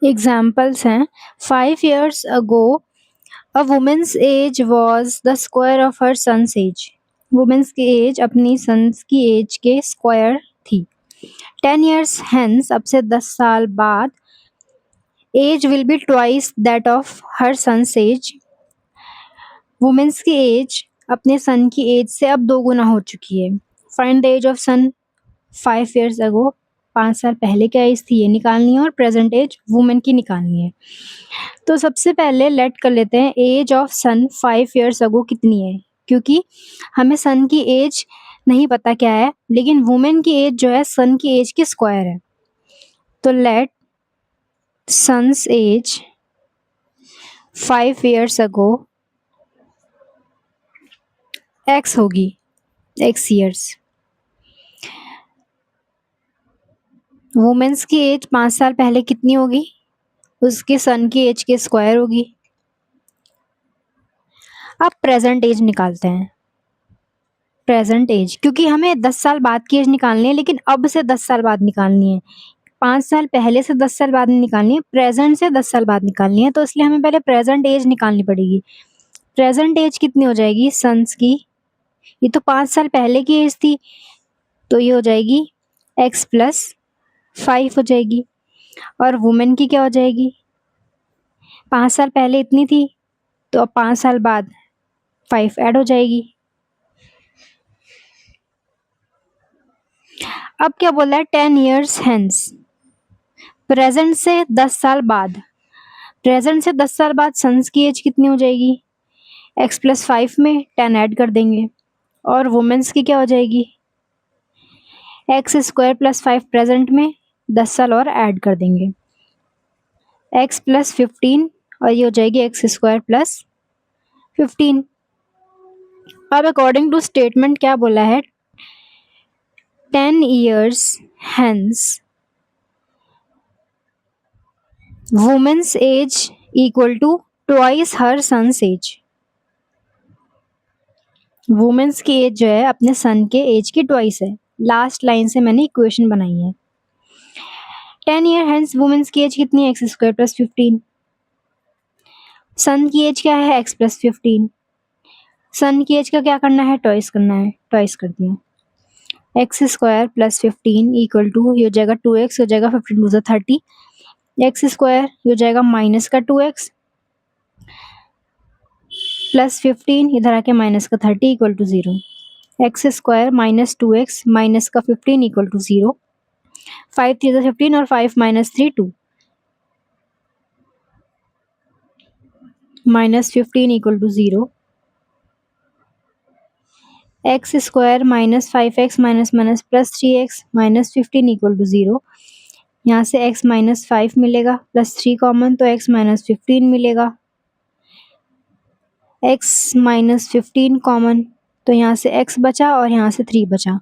Examples हैं 5 years ago a woman's age was the square of her son's age. Women's की age अपनी son's की age के square थी. 10 years hence, अब से 10 साल बाद, age will be twice that of her son's age. Women's की एज अपने सन की एज से अब 2 गुना हो चुकी है. Find the age of son 5 years ago. 5 साल पहले क्या एज थी ये निकालनी है और प्रेजेंट एज वुमेन की निकालनी है. तो सबसे पहले लेट कर लेते हैं age of son 5 years ago कितनी है, क्योंकि हमें सन की एज नहीं पता क्या है, लेकिन वुमेन की एज जो है सन की एज के स्क्वायर है. तो let son's age 5 years ago x होगी, x years. वुमेन्स की एज 5 साल पहले कितनी होगी, उसके सन की एज के स्क्वायर होगी. अब प्रेजेंट एज निकालते हैं. प्रेजेंट एज, क्योंकि हमें 10 साल बाद की एज निकालनी है, लेकिन अब से 10 साल बाद निकालनी है. 5 साल पहले से 10 साल बाद निकालनी है, प्रेजेंट से 10 साल बाद निकालनी है. तो इसलिए हमें पहले प्रेजेंट एज निकालनी पड़ेगी. प्रेजेंट एज कितनी हो जाएगी सन्स की, ये तो 5 साल पहले की एज थी, तो ये हो जाएगी x + 5 हो जाएगी. और वुमेन की क्या हो जाएगी, 5 साल पहले इतनी थी, तो अब 5 साल बाद 5 ऐड हो जाएगी. अब क्या बोला है 10 years hence, प्रेजेंट से 10 साल बाद. प्रेजेंट से 10 साल बाद सन्स की एज कितनी हो जाएगी, x + 5 में 10 ऐड कर देंगे. और वुमेन्स की क्या हो जाएगी, x² + 5 प्रेजेंट में 10 साल और ऐड कर देंगे, x + 15, और ये हो जाएगी x² + 15. अब अकॉर्डिंग टू स्टेटमेंट क्या बोला है 10 years hence woman's age equal to twice her son's age. Women's की एज जो है अपने सन के एज की ट्वाइस है. लास्ट लाइन से मैंने इक्वेशन बनाई है. 10 year hence वुमेन्स की एज कितनी है, x² + 15. सन की एज क्या है, x + 15. सन की एज का क्या करना है, ट्वाइस करना है, ट्वाइस कर दिया. x² + 15 इक्वल टू, ये हो जाएगा 2x, हो जाएगा 15 × 30. x² ये हो जाएगा माइनस का 2x + 15, इधर आके माइनस का 30 equal to 0. x² - 2x minus का 15 इक्वल टू 0. 5 × 3 = 15 और 5 - 3 2. -15 equal to 0. x² - 5x - +3x -15 equal to 0. यहाँ से x - 5 मिलेगा, +3 कॉमन, तो x - 15 मिलेगा. x - 15 कॉमन, तो यहाँ से x बचा और यहाँ से 3 बचा.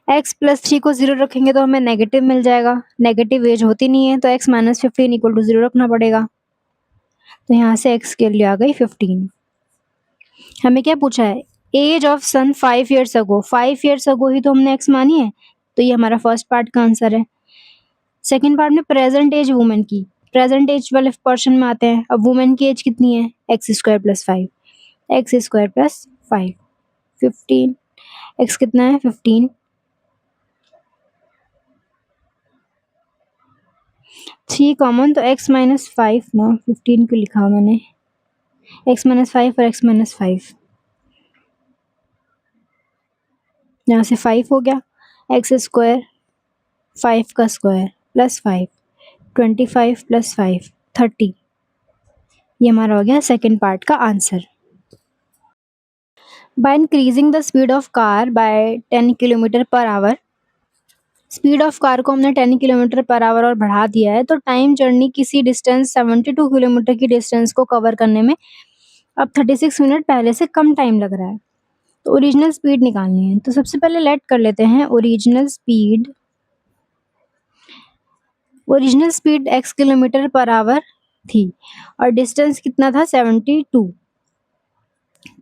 x + 3 को 0 रखेंगे तो हमें नेगेटिव मिल जाएगा. नेगेटिव एज होती नहीं है, तो x - 15 इक्वल टू 0 रखना पड़ेगा. तो यहाँ से x की वैल्यू आ गई 15. हमें क्या पूछा है, age of son 5 years ago. 5 years ago ही तो हमने x मानी है, तो ये हमारा फर्स्ट पार्ट का आंसर है. सेकेंड पार्ट में प्रेजेंट एज वुमेन की, प्रेजेंट एज वाले पोर्शन में आते हैं. अब वुमेन की एज कितनी है, x² + 5. x² + 5 15. x कितना है 15. 3 कॉमन, तो x - 5 ना, 15 को लिखा मैंने, x - 5 और x - 5, यहाँ से 5 हो गया. x² 5 का स्क्वायर + 5 25 + 5 30. ये हमारा हो गया सेकेंड पार्ट का answer. By increasing the speed of car by 10 km/h, speed of car को हमने 10 km/h और बढ़ा दिया है, तो टाइम जर्नी किसी डिस्टेंस 72 किलोमीटर की डिस्टेंस को कवर करने में अब 36 मिनट पहले से कम टाइम लग रहा है. तो ओरिजिनल स्पीड निकालनी है. तो सबसे पहले लेट कर लेते हैं original speed. Original speed x km/h थी और डिस्टेंस कितना था 72.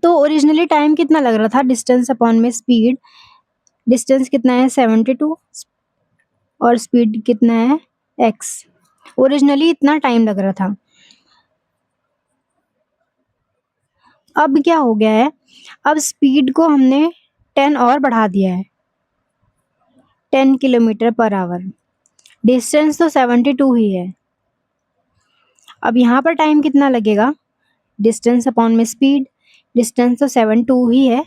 तो ओरिजिनली टाइम कितना लग रहा था, डिस्टेंस अपॉन में स्पीड. डिस्टेंस कितना है 72 और स्पीड कितना है x. ओरिजिनली इतना टाइम लग रहा था। अब क्या हो गया है, अब स्पीड को हमने 10 और बढ़ा दिया है, 10 किलोमीटर पर आवर। डिस्टेंस तो 72 ही है। अब यहाँ पर टाइम कितना लगेगा, डिस्टेंस अपॉन में स्पीड, डिस्टेंस तो 72 ही है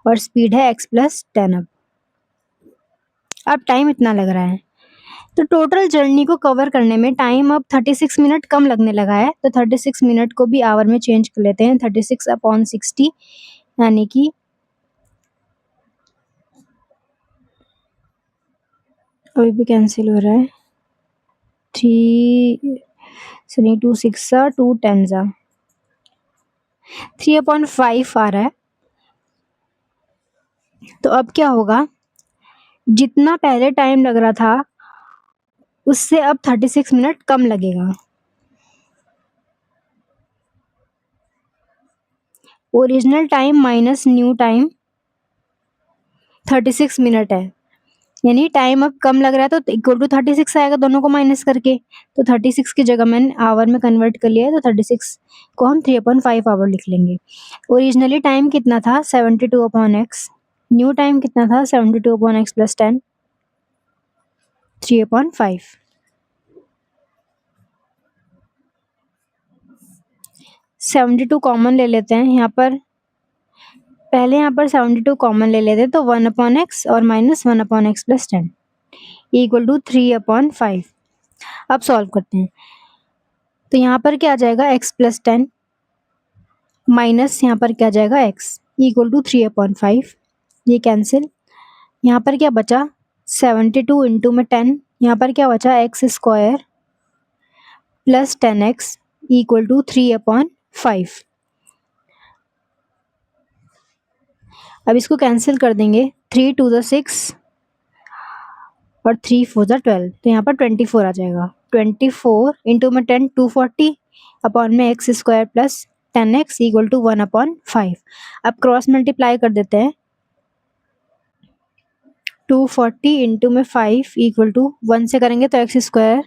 और स्पीड है x प्लस 10। अब टाइम इतना लग रहा है, तो टोटल जर्नी को कवर करने में टाइम अब 36 मिनट कम लगने लगा है। तो 36 मिनट को भी आवर में चेंज कर लेते हैं, 36 अपॉन 60 यानी कि अभी भी कैंसिल हो रहा है, 2 6 2 10 3/5 आ रहा है। तो अब क्या होगा, जितना पहले टाइम लग रहा था उससे अब 36 मिनट कम लगेगा। Original time minus new time 36 minute है, यानी टाइम अब कम लग रहा है तो इक्वल टू 36 आएगा दोनों को माइनस करके। तो 36 की जगह मैंने आवर में कन्वर्ट कर लिया है, तो 36 को हम 3/5 आवर लिख लेंगे। ओरिजिनली टाइम कितना था 72/x, न्यू टाइम कितना था 72/x प्लस 10, 3/5। 72 कॉमन ले लेते हैं यहाँ पर, पहले यहाँ पर 72 कॉमन ले लेते तो 1/x और minus 1/x plus 10 equal to 3/5। अब सॉल्व करते हैं, तो यहाँ पर क्या आ जाएगा x प्लस 10 माइनस यहाँ पर क्या आ जाएगा x इक्वल टू 3/5, ये कैंसिल। यहाँ पर क्या बचा 72 इंटू में 10, यहाँ पर क्या बचा x square plus 10x equal to 3/5। अब इसको कैंसिल कर देंगे, 3 2 ज़ा 6 और 3 4 ज़ा 12, तो यहाँ पर 24 आ जाएगा। 24 इंटू में 10 240 अपॉन में x square plus 10x equal to 1/5। अब क्रॉस मल्टीप्लाई कर देते हैं, 240 इंटू में 5 इक्वल टू 1 से करेंगे तो एक्स स्क्वायर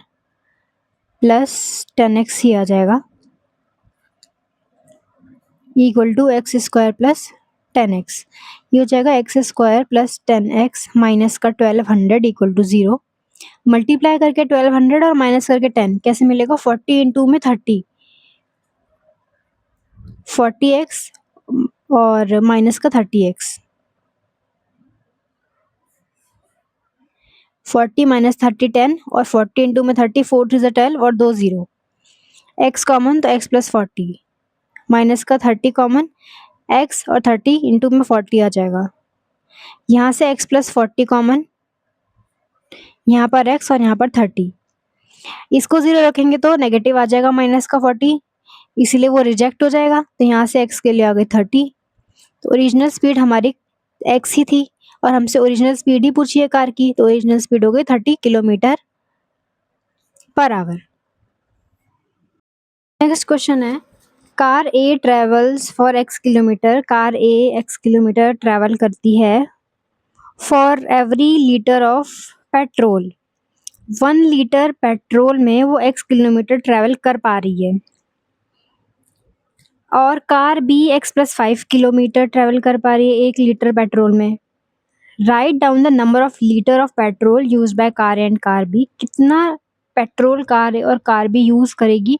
प्लस 10x ही आ जाएगा equal to x square plus 10x। ये हो जाएगा x square plus 10x minus का 1200 इक्वल टू 0। मल्टीप्लाई करके 1200 और माइनस करके 10 कैसे मिलेगा, 40 इंटू में 30, 40x और माइनस का 30x, 40 माइनस 30 10 और 40 इंटू में 30 4 3 12 और 2 0, x कॉमन तो x प्लस 40 माइनस का 30 कॉमन, x और 30 इंटू में 40 आ जाएगा। यहाँ से x प्लस 40 कॉमन, यहाँ पर x और यहाँ पर 30, इसको 0 रखेंगे तो नेगेटिव आ जाएगा माइनस का 40, इसलिए वो रिजेक्ट हो जाएगा। तो यहाँ से x के लिए आ गई 30। तो ओरिजिनल स्पीड हमारी x ही थी और हमसे ओरिजिनल स्पीड ही पूछी है कार की, तो ओरिजिनल स्पीड हो गई 30 kilometre per hour. Next question है, car A travels for x kilometre, car A x kilometre travel करती है for every litre of petrol, 1 litre petrol में वो x किलोमीटर ट्रैवल कर पा रही है। और car B x plus 5 kilometre travel कर पा रही है 1 लीटर पेट्रोल में। Write down the number of litre of petrol use by car and car B, कितना पेट्रोल कार और कार बी यूज करेगी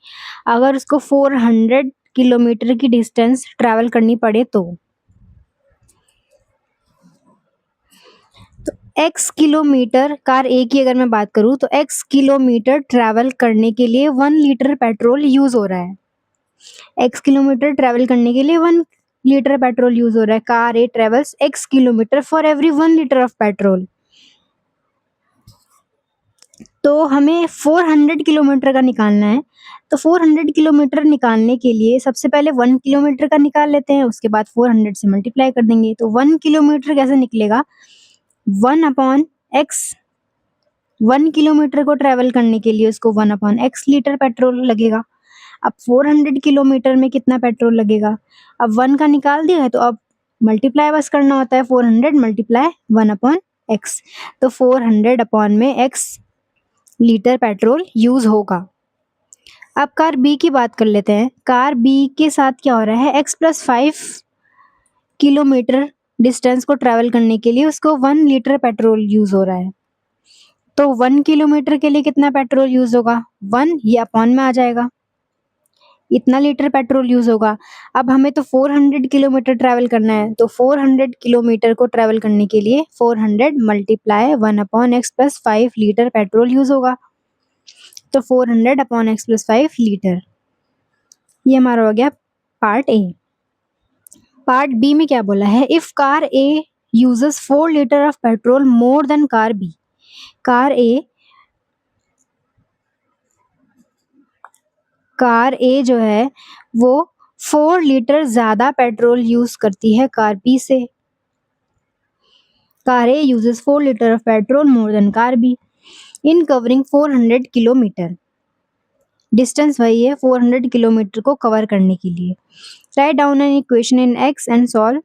अगर उसको 400 किलोमीटर की डिस्टेंस ट्रैवल करनी पड़े तो x किलोमीटर कार ए की अगर मैं बात करूं तो x किलोमीटर ट्रैवल करने के लिए 1 लीटर पेट्रोल यूज हो रहा है। x किलोमीटर ट्रैवल करने के लिए 1 लीटर पेट्रोल यूज हो रहा है। Car A travels x kilometre for every 1 litre of petrol. तो हमें 400 किलोमीटर का निकालना है, तो 400 किलोमीटर निकालने के लिए सबसे पहले 1 किलोमीटर का निकाल लेते हैं, उसके बाद 400 से मल्टीप्लाई कर देंगे। तो 1 किलोमीटर कैसे निकलेगा, 1/x, 1 किलोमीटर को ट्रैवल करने के लिए उसको 1/x लीटर पेट्रोल लगेगा। अब 400 किलोमीटर में कितना पेट्रोल लगेगा, अब 1 का निकाल दिया है तो अब मल्टीप्लाई बस करना होता है, 400 मल्टीप्लाई 1/x, तो 400 अपॉन में x लीटर पेट्रोल यूज होगा। अब कार बी की बात कर लेते हैं। कार बी के साथ क्या हो रहा है, x+5 किलोमीटर डिस्टेंस को ट्रेवल करने के लिए उसको 1 लीटर पेट्रोल यूज हो रहा है। तो 1 किलोमीटर के लिए कितना पेट्रोल यूज होगा, 1 ये अपॉन में आ जाएगा, इतना लीटर पेट्रोल यूज होगा। अब हमें तो 400 किलोमीटर ट्रैवल करना है, तो 400 किलोमीटर को ट्रैवल करने के लिए 400 multiply 1/x+5 litre petrol use होगा। तो 400/x+5 लीटर। ये हमारा हो गया पार्ट ए। पार्ट बी में क्या बोला है, if car A uses 4 litre of petrol more than car B. Car A जो है वो 4 लीटर ज्यादा पेट्रोल यूज करती है कार बी से। Car A uses 4 litre of petrol more than car B in covering 400 kilometre. Distance वही है 400 kilometre को कवर करने के लिए। Write down an equation in x and solve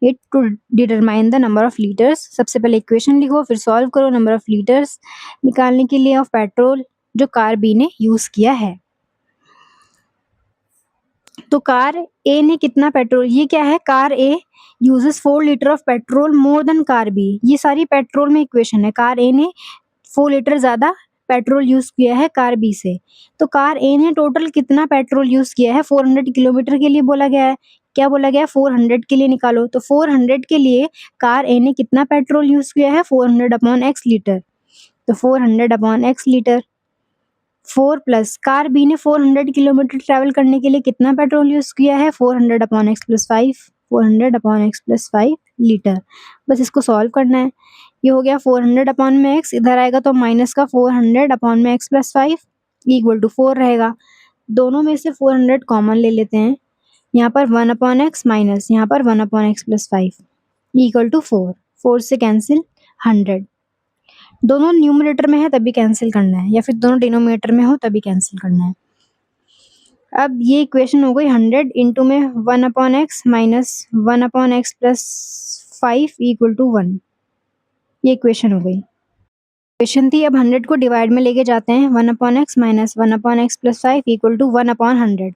it to determine the number of litres. सबसे पहले equation लिखो, फिर सॉल्व करो नंबर ऑफ लीटर्स निकालने के लिए ऑफ पेट्रोल जो कार बी ने यूज किया है। तो कार ए ने कितना पेट्रोल, ये क्या है, car A uses 4 litre of petrol more than car B. ये सारी पेट्रोल में इक्वेशन है। कार ए ने 4 लीटर ज्यादा पेट्रोल यूज किया है कार बी से। तो कार ए ने टोटल कितना पेट्रोल यूज किया है, 400 किलोमीटर के लिए बोला गया है। क्या बोला गया है, 400 के लिए निकालो। तो 400 के लिए कार ए ने कितना पेट्रोल यूज किया है, 400/x लीटर। तो 400/x litre. 4 plus car B ने 400 किलोमीटर ट्रैवल करने के लिए कितना पेट्रोल यूज किया है, 400/x+5। 400/x+5 litre. बस इसको सॉल्व करना है। ये हो गया 400/x, इधर आएगा तो माइनस का 400/x+5 इक्वल टू 4 रहेगा। दोनों में से 400 कॉमन ले लेते हैं। यहाँ पर 1/x माइनस यहाँ पर 1/x+5 इक्वल टू 4। 4 से कैंसिल 100। दोनों न्यूमरेटर में है तभी कैंसिल करना है, या फिर दोनों डिनोमिनेटर में हो तभी कैंसिल करना है। अब ये इक्वेशन हो गई 100 इंटू में 1/x minus 1/x+5 equal to 1। ये इक्वेशन हो गई। इक्वेशन थी, अब 100 को डिवाइड में लेके जाते हैं। 1/x minus 1/x+5 equal to 1/100।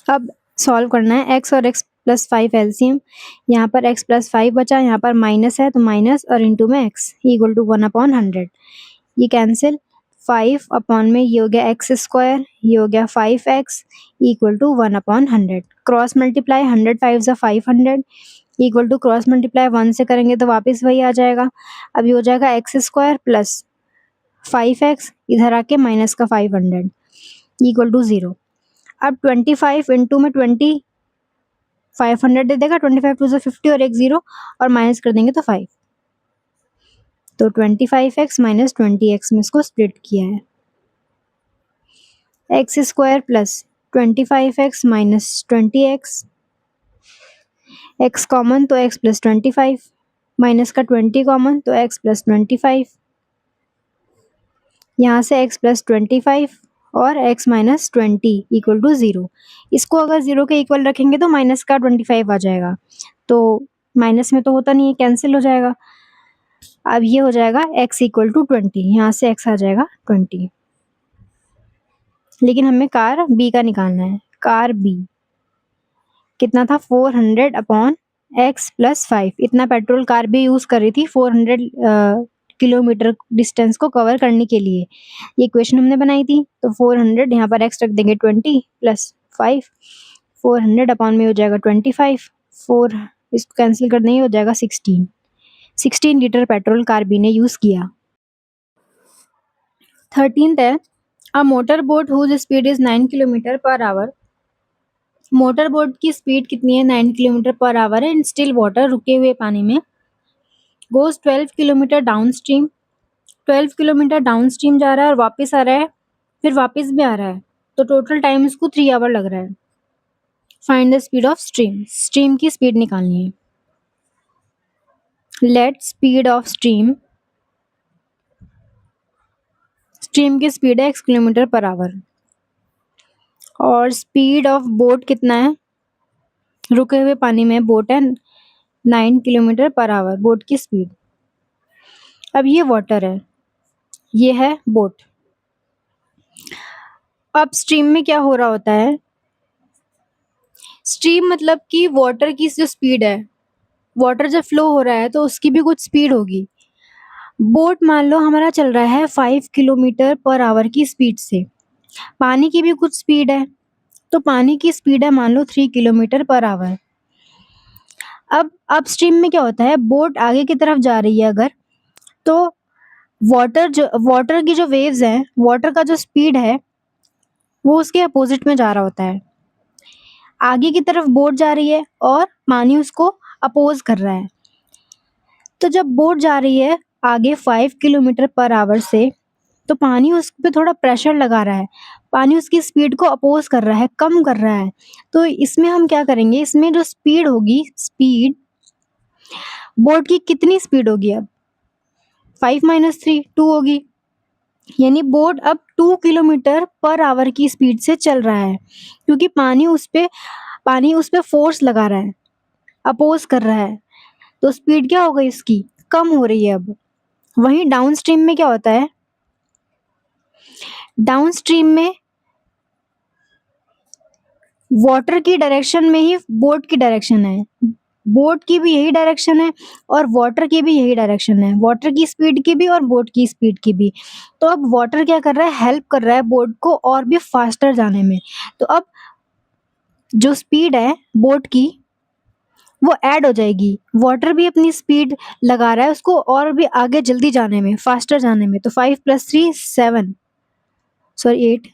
अब सॉल्व करना है x और x+5 एलसीएम। यहाँ पर x+5 बचा, यहाँ पर माइनस है तो माइनस और इंटू में x इक्वल टू 1/100। ये कैंसिल, 5 अपॉन में ये हो गया x², ये हो गया 5x equal to 1/100। Cross multiply 100 5 ज़ा 500 इक्वल टू क्रॉस मल्टीप्लाई 1 से करेंगे तो वापस वही आ जाएगा। अब ये हो जाएगा x² प्लस 5x इधर आके माइनस का 500 इक्वल टू 0। अब 25 इंटू में 20 500 दे देगा। 25 2 ज़ा 50 और एक 0 और माइनस कर देंगे तो 5। तो 25x माइनस 20x में इसको स्प्लिट किया है। x² plus 25x minus 20x, x common तो x प्लस 25, माइनस का 20 कॉमन तो x प्लस 25। यहाँ से x प्लस 25 और x माइनस 20 इक्वल टू 0। इसको अगर 0 के इक्वल रखेंगे तो माइनस का 25 आ जाएगा, तो माइनस में तो होता नहीं है, कैंसिल हो जाएगा। अब ये हो जाएगा x इक्वल टू 20, यहाँ से x आ जाएगा 20। लेकिन हमें कार बी का निकालना है। कार बी कितना था, 400/x+5। इतना पेट्रोल कार बी यूज कर रही थी 400 किलोमीटर डिस्टेंस को कवर करने के लिए। ये इक्वेशन हमने बनाई थी। तो 400 यहाँ पर x रख देंगे 20 प्लस 5, 400 अपॉन में हो जाएगा 25, 4 इसको कैंसिल कर देंगे हो जाएगा 16 लीटर पेट्रोल कार बी ने यूज किया। 13th है, a motor boat whose speed is 9 kilometre per hour. Motor boat की स्पीड कितनी है, 9 किलोमीटर पर आवर है इन स्टिल वाटर, रुके हुए पानी में। Goes 12 kilometre down stream, 12 kilometre down stream जा रहा है और वापस आ रहा है, फिर वापस भी आ रहा है, तो टोटल टाइम इसको 3 आवर लग रहा है। Find the speed of stream, stream की स्पीड निकालनी है। Let speed of stream, stream की स्पीड है x किलोमीटर पर आवर, और स्पीड ऑफ बोट कितना है, रुके हुए पानी में बोट है 9 किलोमीटर पर आवर बोट की स्पीड। अब ये वाटर है, ये है बोट। अब स्ट्रीम में क्या हो रहा होता है, स्ट्रीम मतलब कि वाटर की जो स्पीड है, वाटर जब फ्लो हो रहा है तो उसकी भी कुछ स्पीड होगी। बोट मान लो हमारा चल रहा है 5 किलोमीटर पर आवर की स्पीड से। पानी की भी कुछ स्पीड है, तो पानी की स्पीड है मान लो 3 किलोमीटर पर आवर। अब अपस्ट्रीम में क्या होता है, बोट आगे की तरफ जा रही है अगर, तो वाटर की जो वेव्स हैं, वाटर का जो स्पीड है, वो उसके अपोजिट में जा रहा होता है। आगे की तरफ बोट जा रही है और पानी उसको अपोज कर रहा है। तो जब बोट जा रही है आगे 5 किलोमीटर पर आवर से, तो पानी उस पे थोड़ा प्रेशर लगा रहा है। पानी उसकी स्पीड को अपोज कर रहा है, कम कर रहा है। तो इसमें हम क्या करेंगे, इसमें जो स्पीड होगी, स्पीड बोट की कितनी स्पीड होगी अब, 5 माइनस 3 2 होगी। यानी बोट अब 2 किलोमीटर पर आवर की स्पीड से चल रहा है, क्योंकि पानी उस पे फोर्स लगा रहा है, अपोज कर रहा है। तो स्पीड क्या हो गई इसकी, कम हो रही है अब। वहीं डाउनस्ट्रीम में क्या होता है, डाउनस्ट्रीम में वाटर की डायरेक्शन में ही बोट की डायरेक्शन है। बोट की भी यही डायरेक्शन है और वाटर की भी यही डायरेक्शन है, वाटर की स्पीड की भी और बोट की स्पीड की भी। तो अब वाटर क्या कर रहा है, हेल्प कर रहा है बोट को और भी फास्टर जाने में। तो अब जो स्पीड है बोट की, वो ऐड हो जाएगी। वाटर भी अपनी स्पीड लगा रहा है उसको और भी आगे जल्दी जाने में, फास्टर जाने में। तो 5 + 3 7, सॉरी 8।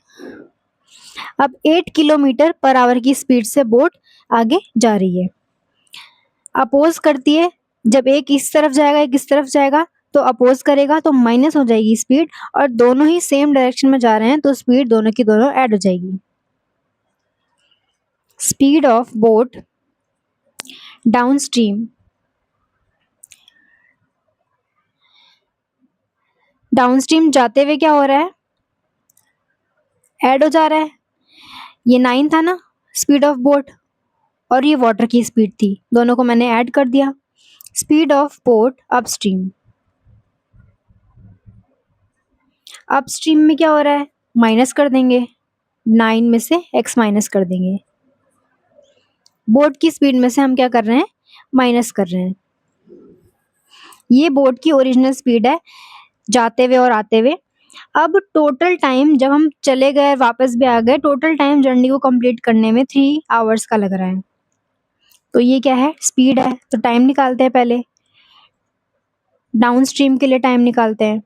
अब 8 किलोमीटर पर आवर की स्पीड से बोट आगे जा रही है। अपोज करती है, जब एक इस तरफ जाएगा एक इस तरफ जाएगा, तो अपोज करेगा तो माइनस हो जाएगी स्पीड, और दोनों ही सेम डायरेक्शन में जा रहे हैं तो स्पीड दोनों की दोनों ऐड हो जाएगी। Speed of boat downstream, downstream जाते हुए क्या हो रहा है, ऐड हो जा रहा है। ये 9 था ना स्पीड ऑफ बोट, और ये वाटर की स्पीड थी, दोनों को मैंने ऐड कर दिया। Speed of boat upstream, upstream में क्या हो रहा है, माइनस कर देंगे, 9 में से x माइनस कर देंगे। बोट की स्पीड में से हम क्या कर रहे हैं, माइनस कर रहे हैं। ये बोट की ओरिजिनल स्पीड है जाते हुए और आते हुए। अब टोटल टाइम, जब हम चले गए वापस भी आ गए, टोटल टाइम जर्नी को कंप्लीट करने में 3 आवर्स का लग रहा है। तो ये क्या है, स्पीड है। तो टाइम निकालते हैं, पहले डाउन स्ट्रीम के लिए टाइम निकालते हैं।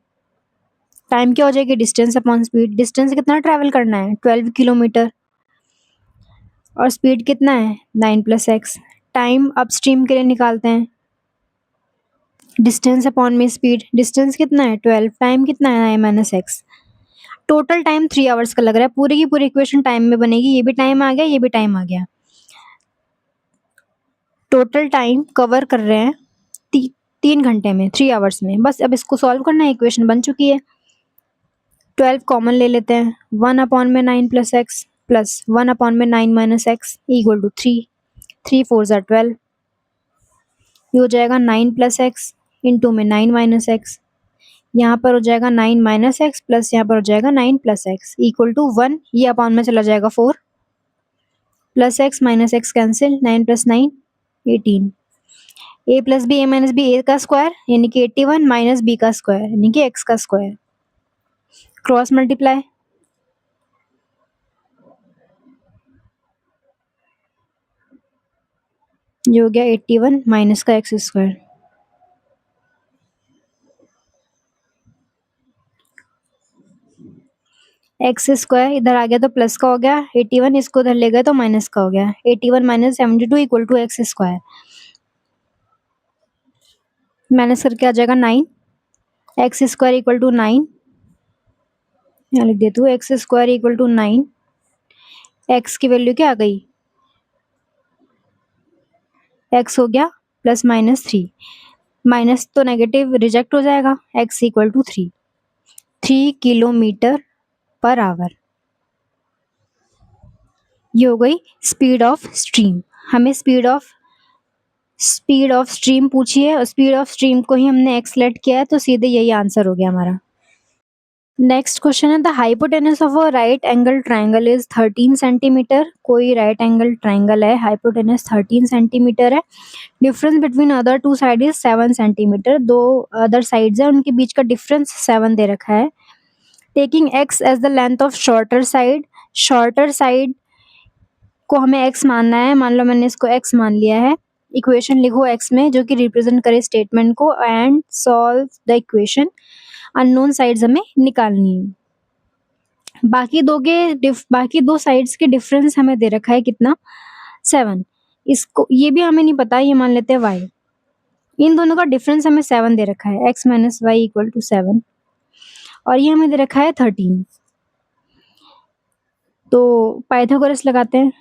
टाइम क्या हो जाएगी, डिस्टेंस अपॉन स्पीड। डिस्टेंस कितना ट्रैवल करना है, 12 किलोमीटर, और स्पीड कितना है, 9 + x। टाइम अपस्ट्रीम के लिए निकालते हैं, डिस्टेंस अपॉन में स्पीड। डिस्टेंस कितना है, 12, टाइम कितना है, 9 - x। टोटल टाइम 3 आवर्स का लग रहा है। पूरी की पूरी इक्वेशन टाइम में बनेगी। ये भी टाइम आ गया, ये भी टाइम आ गया। टोटल टाइम कवर कर रहे हैं 3 घंटे में, 3 आवर्स में। बस अब इसको सॉल्व करना है, इक्वेशन बन चुकी है। 12 कॉमन ले लेते हैं, 1/9 + x plus 1/9 - x equal to 3। 3 4 ज़ा 12। ये हो जाएगा 9 + x इंटू में 9 - x। यहाँ पर हो जाएगा 9 - x प्लस यहाँ पर हो जाएगा 9 + x इक्वल टू 1। ये अपॉन में चला जाएगा 4, plus x minus x cancel, 9 + 9 18। a + b a - b a का स्क्वायर यानी कि 81 माइनस b का स्क्वायर यानी कि x का स्क्वायर। क्रॉस मल्टीप्लाई, जो हो गया 81 माइनस का x स्क्वायर। एक्स स्क्वायर इधर आ गया तो प्लस का हो गया, 81 इसको उधर ले गए तो माइनस का हो गया। 81 minus 72 equal to x square. Minus करके आ जाएगा 9। एक्स स्क्वायर इक्वल टू 9, यहाँ लिख देती हूँ, x square equal to 9। X की वैल्यू क्या आ गई, एक्स हो गया +-3। माइनस तो नेगेटिव रिजेक्ट हो जाएगा। X equal to 3, 3 kilometre per hour. ये हो गई स्पीड ऑफ स्ट्रीम। हमें स्पीड ऑफ स्ट्रीम पूछी है और स्पीड ऑफ स्ट्रीम को ही हमने एक्स लेट किया है, तो सीधे यही आंसर हो गया हमारा। नेक्स्ट क्वेश्चन है the hypotenuse of a right angle triangle is 13 centimetre. कोई राइट एंगल ट्राइंगल है, हाइपोटेनस 13 सेंटीमीटर है। Difference between other two side is 7 centimetre. दो अदर साइड्स है, उनके बीच का डिफरेंस 7 दे रखा है। Taking x as the length of shorter side को हमें x मानना है। मान लो मैंने इसको x मान लिया है। इक्वेशन लिखो x में जो कि रिप्रेजेंट करे स्टेटमेंट को and solve the equation. Unknown sides हमें निकालनी है। बाकी दो साइड्स के डिफरेंस हमें दे रखा है कितना, 7। इसको ये भी हमें नहीं पता, ये मान लेते हैं y। इन दोनों का डिफरेंस हमें 7 दे रखा है, x minus y equal to 7, और ये हमें दे रखा है 13। तो पाइथागोरस लगाते हैं।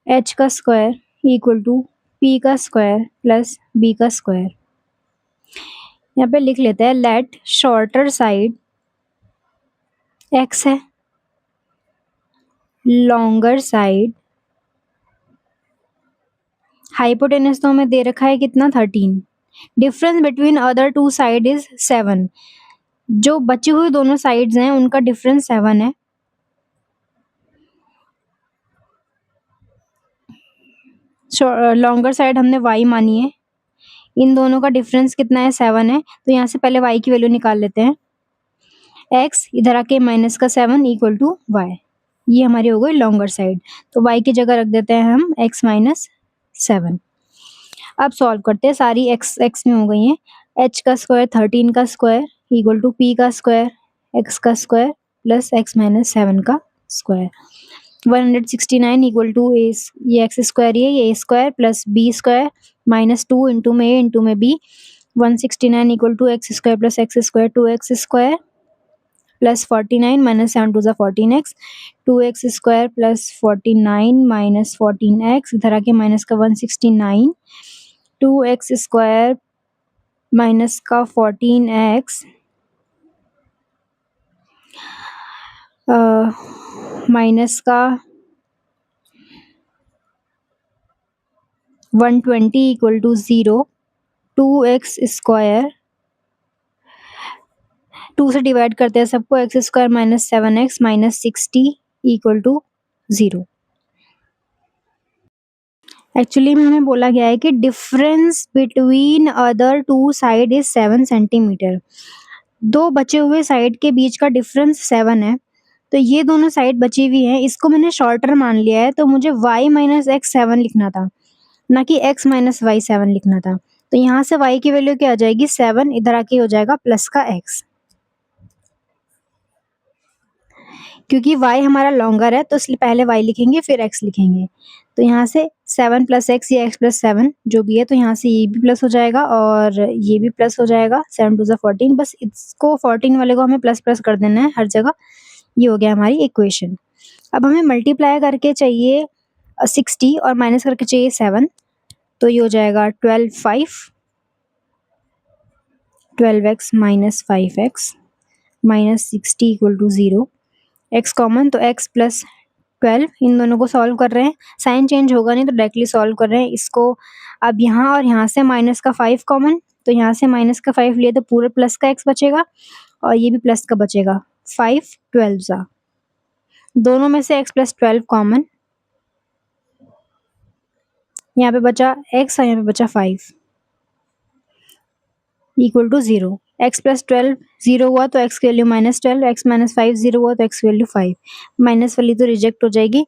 h का स्क्वायर इक्वल टू p का स्क्वायर प्लस b का स्क्वायर। यहाँ पे लिख लेते हैं लेट शॉर्टर साइड x है, लॉन्गर साइड, हाइपोटेनस तो हमें दे रखा है कितना, 13। Difference between other two side is 7। जो बची हुई दोनों साइड्स हैं उनका डिफरेंस 7 है। लॉन्गर साइड हमने y मानी है। इन दोनों का डिफरेंस कितना है, 7 है। तो यहाँ से पहले y की वैल्यू निकाल लेते हैं। x इधर आके माइनस का 7 इक्वल टू y। ये हमारी हो गई लॉन्गर साइड। तो y की जगह रख देते हैं हम x माइनस 7। अब सॉल्व करते हैं, सारी x में हो गई हैं। h का स्क्वायर 13 का स्क्वायर इक्वल टू p का स्क्वायर x का स्क्वायर प्लस x माइनस 7 का स्क्वायर। 169 इक्वल टू ये एक्स स्क्वायर, ये square plus B square minus 2 into में B. 169 equal to x square plus x square 2x square plus 49 minus 7 two 14x। 2x square plus 49 minus 14x, इधर आके minus का 169। 2x square minus का 14x minus का 120 equal to 0। 2x square 2 से divide करते हैं सबको, x square minus 7x minus 60 equal to 0। Actually में हमें बोला गया है कि difference between other two side is 7 centimetre. दो बचे हुए साइड के बीच का डिफरेंस 7 है। तो ये दोनों साइड बची हुई है, इसको मैंने शॉर्टर मान लिया है। तो मुझे y माइनस एक्स 7 लिखना था, ना कि x माइनस वाई 7 लिखना था। तो यहाँ से y की वैल्यू क्या आ जाएगी, 7। इधर आके हो जाएगा प्लस का x। क्योंकि y हमारा लॉन्गर है तो इसलिए पहले y लिखेंगे फिर x लिखेंगे। तो यहाँ से 7 प्लस एक्स या x प्लस 7 जो भी है, तो यहाँ से ये भी प्लस हो जाएगा और ये भी प्लस हो जाएगा। 7 टू 14, बस इसको 14 वाले को हमें प्लस प्लस कर देना है हर जगह। ये हो गया हमारी इक्वेशन। अब हमें मल्टीप्लाई करके चाहिए 60 और माइनस करके चाहिए 7। तो ये हो जाएगा 12x minus 5x minus 60 equal to 0। x common तो x प्लस 12, इन दोनों को सॉल्व कर रहे हैं। साइन चेंज होगा नहीं तो डायरेक्टली सॉल्व कर रहे हैं इसको। अब यहाँ और यहाँ से माइनस का 5 कॉमन, तो यहाँ से माइनस का 5 लिए तो पूरे प्लस का x बचेगा और ये भी प्लस का बचेगा। 5 12 सा, दोनों में से x प्लस 12 कॉमन, यहाँ पे बचा x और यहाँ पे बचा 5 इक्वल टू 0। x प्लस 12 0 हुआ तो x की वैल्यू माइनस 12, x माइनस 5 0 हुआ तो x की वैल्यू 5। माइनस वाली तो रिजेक्ट हो जाएगी,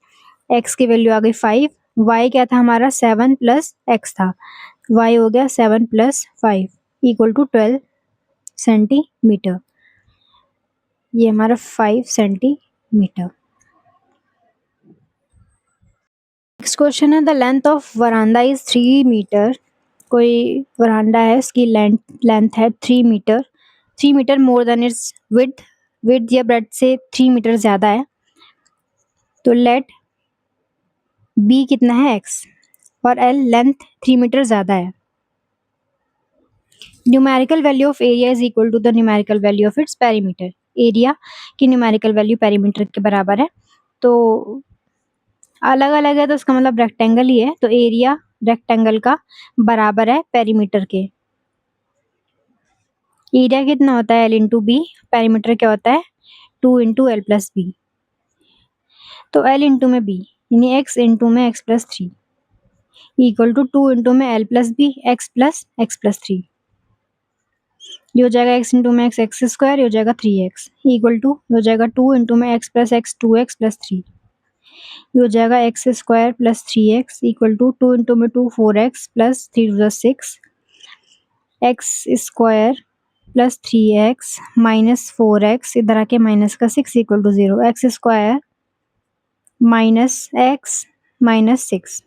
x की वैल्यू आ गई 5। y क्या था हमारा, 7 प्लस x था। y हो गया 7 प्लस 5 इक्वल टू 12 सेंटीमीटर। ये हमारा 5 सेंटीमीटर। नेक्स्ट क्वेश्चन है the length of veranda is 3 metre. कोई वरांडा है, उसकी लेंथ है 3 metre. 3 metre more than its width. Width या ब्रेड्थ से 3 मीटर ज़्यादा है। तो लेट बी कितना है, x, और l लेंथ 3 मीटर ज़्यादा है। Numerical value of area is equal to the numerical value of its perimeter. Area की न्यूमेरिकल वैल्यू पेरीमीटर के बराबर है। तो अलग अलग है तो इसका मतलब रेक्टेंगल ही है। तो एरिया रेक्टेंगल का बराबर है पेरीमीटर के। एरिया कितना होता है, L इंटू बी, पेरीमीटर क्या होता है 2 इंटू एल प्लस बी। तो L इंटू में बी यानी x इंटू में x plus 3 equal to 2 into में L plus B x plus 3। ये हो जाएगा x इंटू में x स्क्वायर, ये हो जाएगा 3x इक्वल टू हो जाएगा 2 इंटू में x plus x 2x plus 3। ये हो जाएगा x square plus 3x equal to 2 into में 2 4x plus 3 to 6 x square plus 3x minus 4x, इधर आके माइनस का 6 equal to 0। X square minus x minus 6,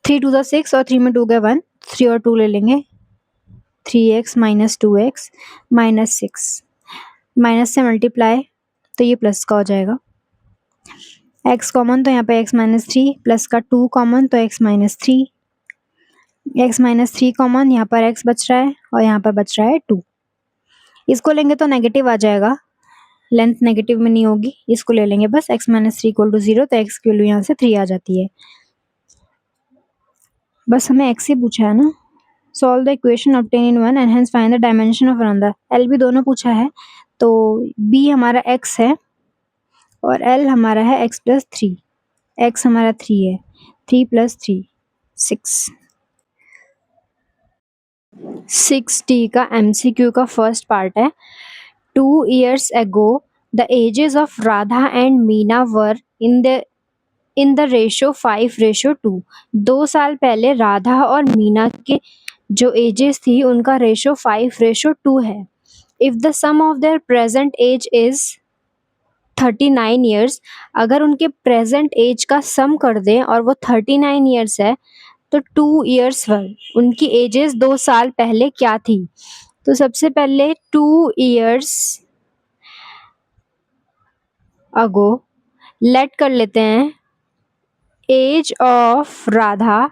3 to 6 और 3 में 2 गए 1, 3 और 2 ले लेंगे 3x minus 2x minus 6, minus से मल्टीप्लाई तो ये प्लस का हो जाएगा। x कॉमन तो यहाँ पे x माइनस 3 प्लस का 2 कॉमन तो x minus 3, x minus 3 common, यहाँ पर x बच रहा है और यहाँ पर बच रहा है 2। इसको लेंगे तो नेगेटिव आ जाएगा, लेंथ नेगेटिव में नहीं होगी, इसको ले लेंगे बस x माइनस 3 इक्वल टू 0 तो x की वैल्यू यहाँ से 3 आ जाती है। बस हमें x ही पूछा है ना। Solve the equation obtain in one and hence find the dimension of another. L भी दोनों पूछा है तो B हमारा x है और L हमारा है x प्लस 3, x हमारा 3 है, 3 प्लस 3 6। 6D का MCQ का फर्स्ट पार्ट है। 2 years ago the ages of Radha and Meena were in the ratio 5:2। 2 साल पहले राधा और मीना के जो एजेस थी उनका रेशो 5:2 है। If the sum of their present age is 39 years, अगर उनके प्रेजेंट एज का सम कर दें और वो 39 ईयर्स है तो 2 ईयर्स वर, उनकी एजेस 2 साल पहले क्या थी। तो सबसे पहले 2 ईयर्स अगो लेट कर लेते हैं एज ऑफ राधा।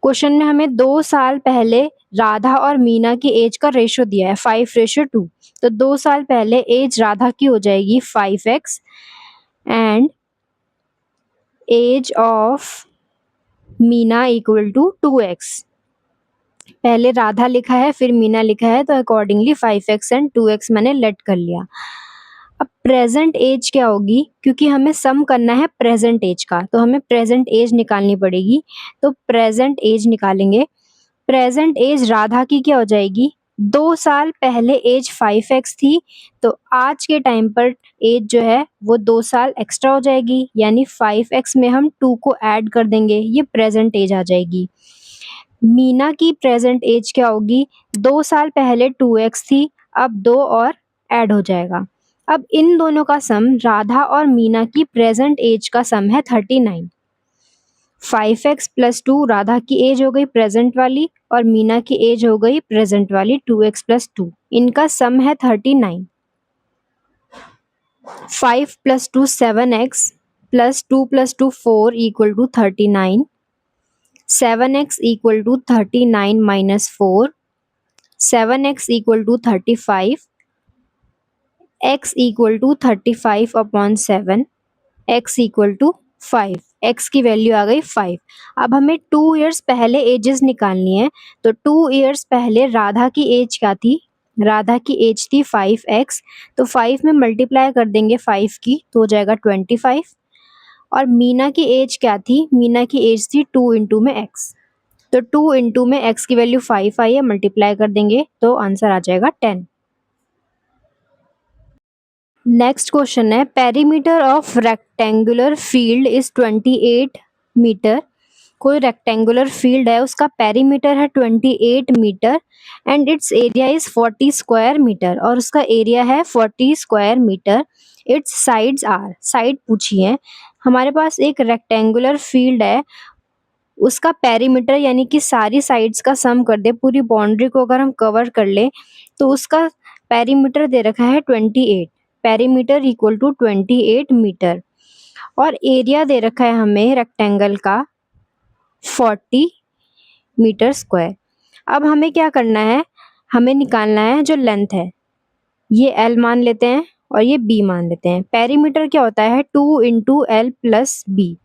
क्वेश्चन में हमें 2 साल पहले राधा और मीना की एज का रेशो दिया है 5:2, तो 2 साल पहले एज राधा की हो जाएगी 5x and age of Meena equal to 2x। पहले राधा लिखा है फिर मीना लिखा है तो अकॉर्डिंगली 5x एंड 2x मैंने लेट कर लिया। अब प्रेजेंट एज क्या होगी, क्योंकि हमें सम करना है प्रेजेंट एज का तो हमें प्रेजेंट एज निकालनी पड़ेगी। तो प्रेजेंट एज निकालेंगे। प्रेजेंट एज राधा की क्या हो जाएगी, 2 साल पहले एज 5x थी तो आज के टाइम पर एज जो है वो 2 साल एक्स्ट्रा हो जाएगी, यानी 5x में हम 2 को ऐड कर देंगे, ये प्रेजेंट एज आ जाएगी। मीना की प्रेजेंट एज क्या होगी, 2 साल पहले 2x थी, अब 2 और ऐड हो जाएगा। अब इन दोनों का सम, राधा और मीना की प्रेजेंट एज का सम है 39। 5x प्लस 2 राधा की एज हो गई प्रेजेंट वाली और मीना की एज हो गई प्रेजेंट वाली 2x प्लस 2, इनका सम है 39। 5 plus 2 7x plus 2 plus 2 4 equal to 39। 7x equal to 39 minus 4, 7x equal to 35, x equal to 35 upon 7, x equal to 5, x की वैल्यू आ गई 5। अब हमें 2 ईयर्स पहले एजेस निकालनी है, तो 2 ईयर्स पहले राधा की एज क्या थी, राधा की एज थी 5x, तो 5 में मल्टीप्लाई कर देंगे 5 की तो हो जाएगा 25। और मीना की एज क्या थी, मीना की एज थी 2 इंटू में x, तो 2 इंटू में x की वैल्यू 5 आई है, मल्टीप्लाई कर देंगे तो आंसर आ जाएगा 10। नेक्स्ट क्वेश्चन है perimeter of rectangular field is 28 metre. कोई रेक्टेंगुलर फील्ड है उसका पेरीमीटर है 28 metre and its area is 40 square metre, और उसका एरिया है 40 square metre. Its sides are, side पूछी है। हमारे पास एक रेक्टेंगुलर फील्ड है, उसका पेरीमीटर यानी कि सारी साइड्स का सम कर दे, पूरी बाउंड्री को अगर हम कवर कर ले तो उसका पेरीमीटर दे रखा है 28, पेरीमीटर इक्वल टू 28 मीटर, और एरिया दे रखा है हमें रेक्टेंगल का 40 मीटर स्क्वायर। अब हमें क्या करना है, हमें निकालना है जो लेंथ है, ये L मान लेते हैं और ये B मान लेते हैं। पेरीमीटर क्या होता है 2 into L plus B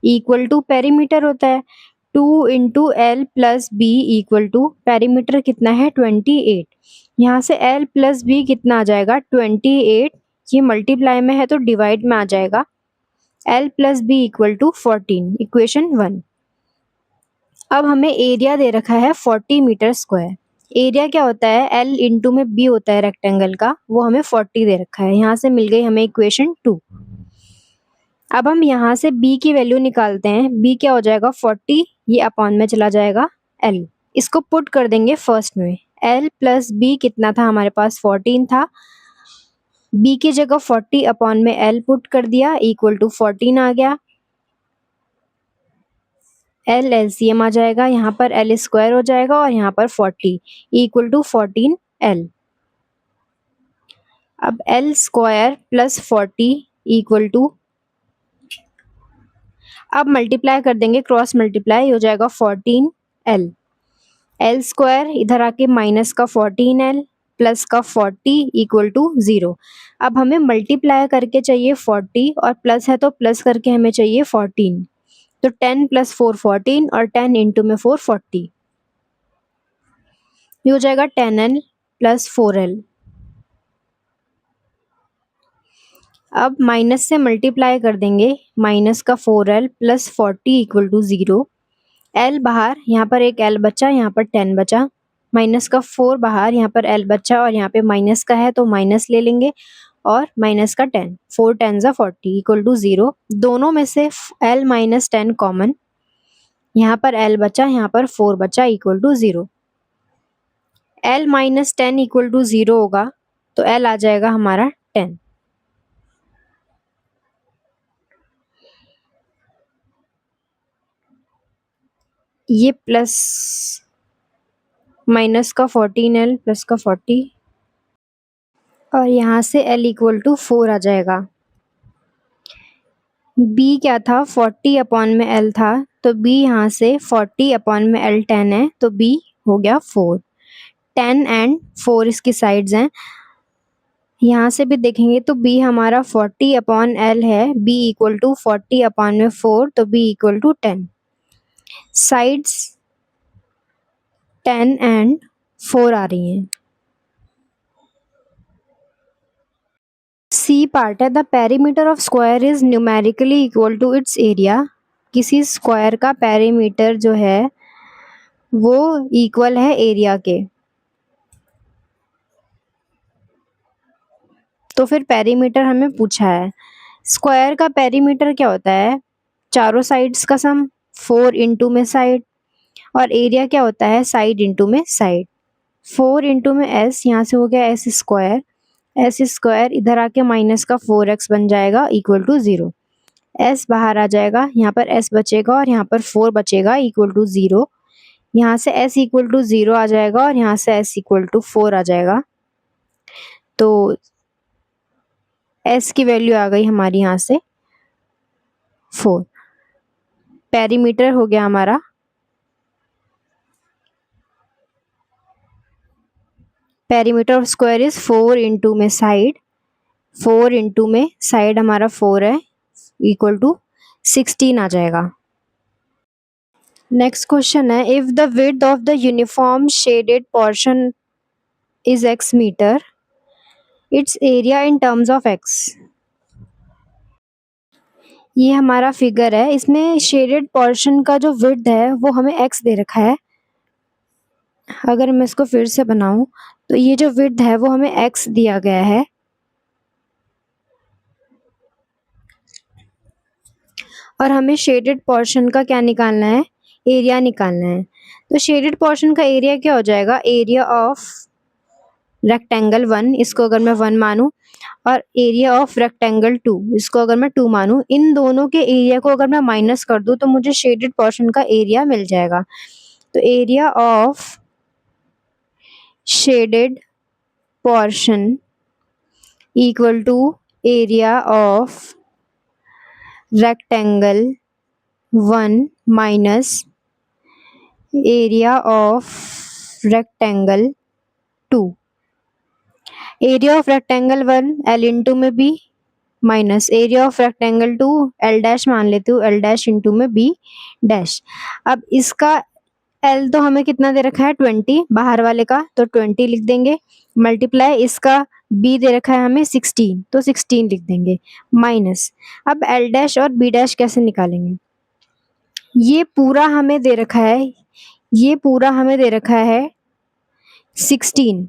equal to perimeter होता है 2 into L plus B equal to perimeter कितना है 28। यहाँ से एल प्लस बी कितना आ जाएगा 28, ये मल्टीप्लाई में है तो डिवाइड में आ जाएगा, L plus B equal to 14, equation 1। अब हमें एरिया दे रखा है 40 मीटर स्क्वायर। एरिया क्या होता है, एल इंटू में बी होता है रेक्टेंगल का, वो हमें 40 दे रखा है। यहाँ से मिल गई हमें इक्वेशन 2। अब हम यहाँ से b की वैल्यू निकालते हैं। b क्या हो जाएगा 40, ये अपॉन में चला जाएगा l। इसको पुट कर देंगे फर्स्ट में। l प्लस b कितना था हमारे पास 14 था, b की जगह 40 अपॉन में l पुट कर दिया इक्वल टू 14 आ गया। l एलसीएम आ जाएगा, यहाँ पर l स्क्वायर हो जाएगा और यहाँ पर 40 इक्वल टू 14l। अब l square plus 40 equal to, अब मल्टीप्लाई कर देंगे, क्रॉस मल्टीप्लाई हो जाएगा 14l। एल स्क्वायर इधर आके माइनस का 14l प्लस का 40 इक्वल टू 0। अब हमें मल्टीप्लाई करके चाहिए 40 और प्लस है तो प्लस करके हमें चाहिए 14, तो 10 प्लस 4 14 और 10 इंटू में 4 40, ये हो जाएगा 10l प्लस 4l। अब माइनस से मल्टीप्लाई कर देंगे, माइनस का 4l plus 40 equal to 0। l बाहर, यहाँ पर एक l बचा, यहाँ पर 10 बचा, माइनस का 4 बाहर, यहाँ पर l बचा और यहाँ पे माइनस का है तो माइनस ले लेंगे और माइनस का 10, 4 10 ज़ा 40 इक्वल टू 0। दोनों में से l माइनस 10 कॉमन, यहाँ पर l बचा, यहाँ पर 4 बचा equal to 0। l minus 10 equal to 0 होगा तो l आ जाएगा हमारा 10। ये प्लस माइनस का 14l प्लस का 40 और यहाँ से l इक्वल टू 4 आ जाएगा। b क्या था 40 अपॉन में l था, तो b यहाँ से 40 अपॉन में l 10 है तो b हो गया 4। 10 एंड 4 इसकी साइड्स हैं, यहाँ से भी देखेंगे तो b हमारा 40 अपॉन l है, b इक्वल टू 40 अपॉन में 4 तो b equal to 10। Sides 10 and 4 आ रही हैं। सी पार्ट है, the perimeter of square is numerically equal to its area. किसी स्क्वायर का पेरीमीटर जो है वो इक्वल है एरिया के। तो फिर पेरीमीटर हमें पूछा है, स्क्वायर का पेरीमीटर क्या होता है, चारों साइड्स का सम, 4 इंटू में साइड, और एरिया क्या होता है साइड इंटू में साइड। 4 इंटू में s, यहाँ से हो गया s स्क्वायर, s स्क्वायर इधर आके माइनस का 4x बन जाएगा इक्वल टू 0। s बाहर आ जाएगा, यहाँ पर s बचेगा और यहाँ पर 4 बचेगा इक्वल टू 0। यहाँ से s इक्वल टू 0 आ जाएगा और यहाँ से s इक्वल टू 4 आ जाएगा, तो s की वैल्यू आ गई हमारी यहाँ से 4। पेरीमीटर हो गया हमारा, perimeter of square is 4 into में साइड, 4 इंटू में साइड हमारा 4 है इक्वल टू 16 आ जाएगा। नेक्स्ट क्वेश्चन है, if the width of the uniform shaded portion is x metre, its area in terms of x। ये हमारा फिगर है, इसमें शेडेड पोर्शन का जो विड्थ है वो हमें x दे रखा है। अगर मैं इसको फिर से बनाऊं तो ये जो विड्थ है वो हमें x दिया गया है और हमें शेडेड पोर्शन का क्या निकालना है, एरिया निकालना है। तो शेडेड पोर्शन का एरिया क्या हो जाएगा, एरिया ऑफ रेक्टेंगल 1, इसको अगर मैं 1 मानूं, और एरिया ऑफ रेक्टेंगल 2, इसको अगर मैं 2 मानूं, इन दोनों के एरिया को अगर मैं माइनस कर दूं तो मुझे शेडेड पोर्शन का एरिया मिल जाएगा। तो area of shaded portion equal to area of rectangle 1 minus area of rectangle 2। Area of rectangle 1 L into में B minus area of rectangle two L dash मान लेती हूँ, एल डैश इंटू में B dash. अब इसका L तो हमें कितना दे रखा है 20 बाहर वाले का, तो 20 लिख देंगे, मल्टीप्लाई इसका बी दे रखा है हमें 16, तो 16 लिख देंगे, माइनस अब एल डैश और बी डैश कैसे निकालेंगे। ये पूरा हमें दे रखा है, ये पूरा हमें दे रखा है 16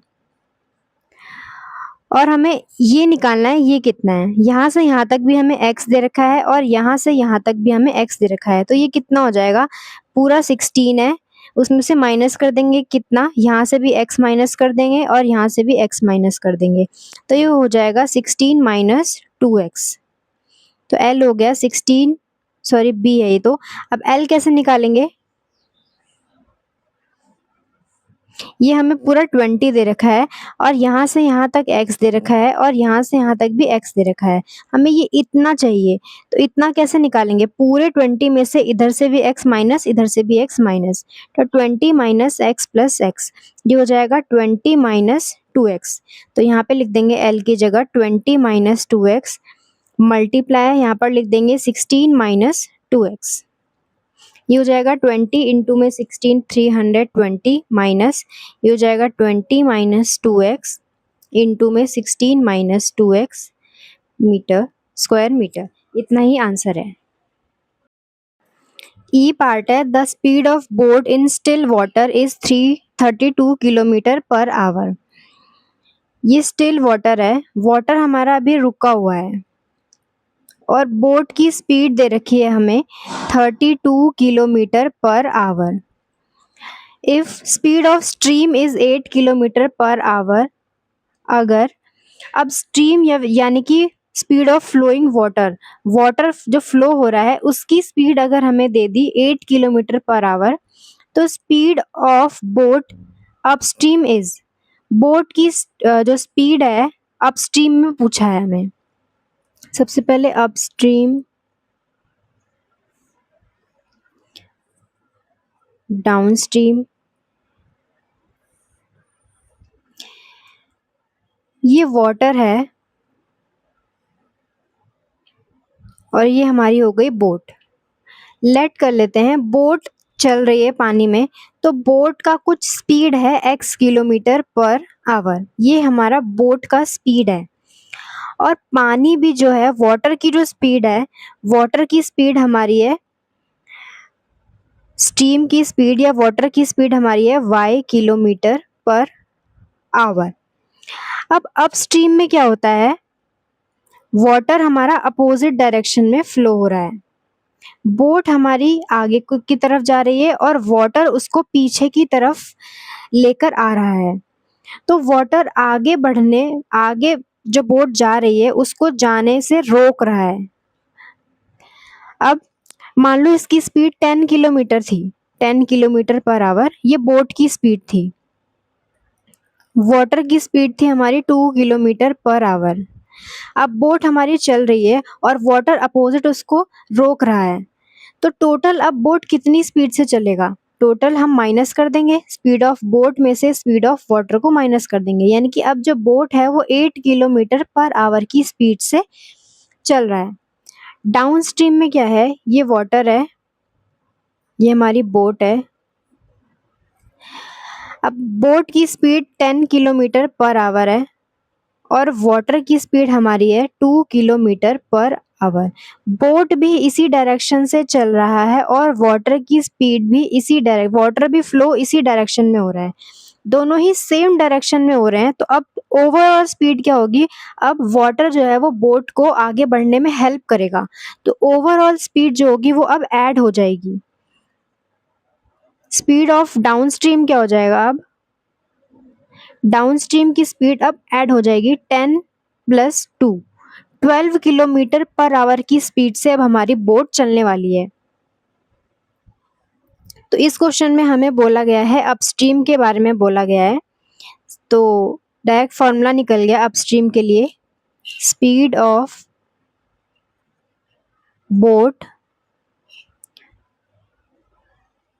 और हमें ये निकालना है ये कितना है। यहाँ से यहाँ तक भी हमें x दे रखा है और यहाँ से यहाँ तक भी हमें x दे रखा है, तो ये कितना हो जाएगा, पूरा 16 है, उसमें से माइनस कर देंगे कितना, यहाँ से भी x माइनस कर देंगे और यहाँ से भी x माइनस कर देंगे, तो ये हो जाएगा 16 माइनस 2x। तो l हो गया 16, सॉरी b है ये, तो अब l कैसे निकालेंगे। ये हमें पूरा 20 दे रखा है और यहाँ से यहाँ तक x दे रखा है और यहाँ से यहाँ तक भी x दे रखा है, हमें ये इतना चाहिए, तो इतना कैसे निकालेंगे, पूरे 20 में से इधर से भी x माइनस इधर से भी x माइनस, तो 20 माइनस एक्स प्लस एक्स, ये हो जाएगा 20 माइनस 2x। तो यहाँ पे लिख देंगे l की जगह 20 माइनस 2x, मल्टीप्लाई यहाँ पर लिख देंगे 16 माइनस 2x। ये हो जाएगा 20 इंटू में 16 320 माइनस ये हो जाएगा 20 माइनस 2x इंटू में 16 minus 2x metre square metre. इतना ही आंसर है। ई पार्ट है, the speed of boat in still water is 332 kilometre per hour. ये स्टिल वाटर है, वाटर हमारा अभी रुका हुआ है और बोट की स्पीड दे रखी है हमें 32 kilometre per hour. If speed of stream is 8 kilometre per hour, अगर अब स्ट्रीम यानी कि speed of flowing water, water जो फ्लो हो रहा है उसकी स्पीड अगर हमें दे दी 8 किलोमीटर पर आवर, तो speed of boat upstream is, boat की जो स्पीड है अपस्ट्रीम में पूछा है हमें। सबसे पहले अपस्ट्रीम, डाउनस्ट्रीम, ये वाटर है और ये हमारी हो गई बोट। लेट कर लेते हैं, बोट चल रही है पानी में, तो बोट का कुछ स्पीड है x किलोमीटर पर आवर, ये हमारा बोट का स्पीड है। और पानी भी जो है, वाटर की जो स्पीड है, वाटर की स्पीड हमारी है, स्टीम की स्पीड या वाटर की स्पीड हमारी है y किलोमीटर पर आवर। अब अपस्ट्रीम में क्या होता है, वाटर हमारा अपोजिट डायरेक्शन में फ्लो हो रहा है, बोट हमारी आगे की तरफ जा रही है और वाटर उसको पीछे की तरफ लेकर आ रहा है, तो वाटर आगे बढ़ने, आगे जो बोट जा रही है उसको जाने से रोक रहा है। अब मान लो इसकी स्पीड 10 किलोमीटर थी, 10 किलोमीटर पर आवर, ये बोट की स्पीड थी। वाटर की स्पीड थी हमारी 2 किलोमीटर पर आवर। अब बोट हमारी चल रही है और वाटर अपोजिट उसको रोक रहा है, तो टोटल अब बोट कितनी स्पीड से चलेगा, टोटल हम माइनस कर देंगे, स्पीड ऑफ बोट में से स्पीड ऑफ वाटर को माइनस कर देंगे, यानी कि अब जो बोट है वो 8 किलोमीटर पर आवर की स्पीड से चल रहा है। डाउन स्ट्रीम में क्या है, ये वाटर है, ये हमारी बोट है। अब बोट की स्पीड 10 किलोमीटर पर आवर है और वाटर की स्पीड हमारी है 2 किलोमीटर पर आवर। बोट भी इसी डायरेक्शन से चल रहा है और वाटर की स्पीड भी वाटर भी फ्लो इसी डायरेक्शन में हो रहा है, दोनों ही सेम डायरेक्शन में हो रहे हैं। तो अब ओवरऑल स्पीड क्या होगी, अब वाटर जो है वो बोट को आगे बढ़ने में हेल्प करेगा, तो ओवरऑल स्पीड जो होगी वो अब ऐड हो जाएगी। स्पीड ऑफ डाउनस्ट्रीम क्या हो जाएगा, अब डाउनस्ट्रीम की स्पीड अब ऐड हो जाएगी 10 प्लस 2, 12 किलोमीटर पर आवर की स्पीड से अब हमारी बोट चलने वाली है। तो इस क्वेश्चन में हमें बोला गया है, अपस्ट्रीम के बारे में बोला गया है, तो डायरेक्ट फॉर्मूला निकल गया अपस्ट्रीम के लिए, speed of boat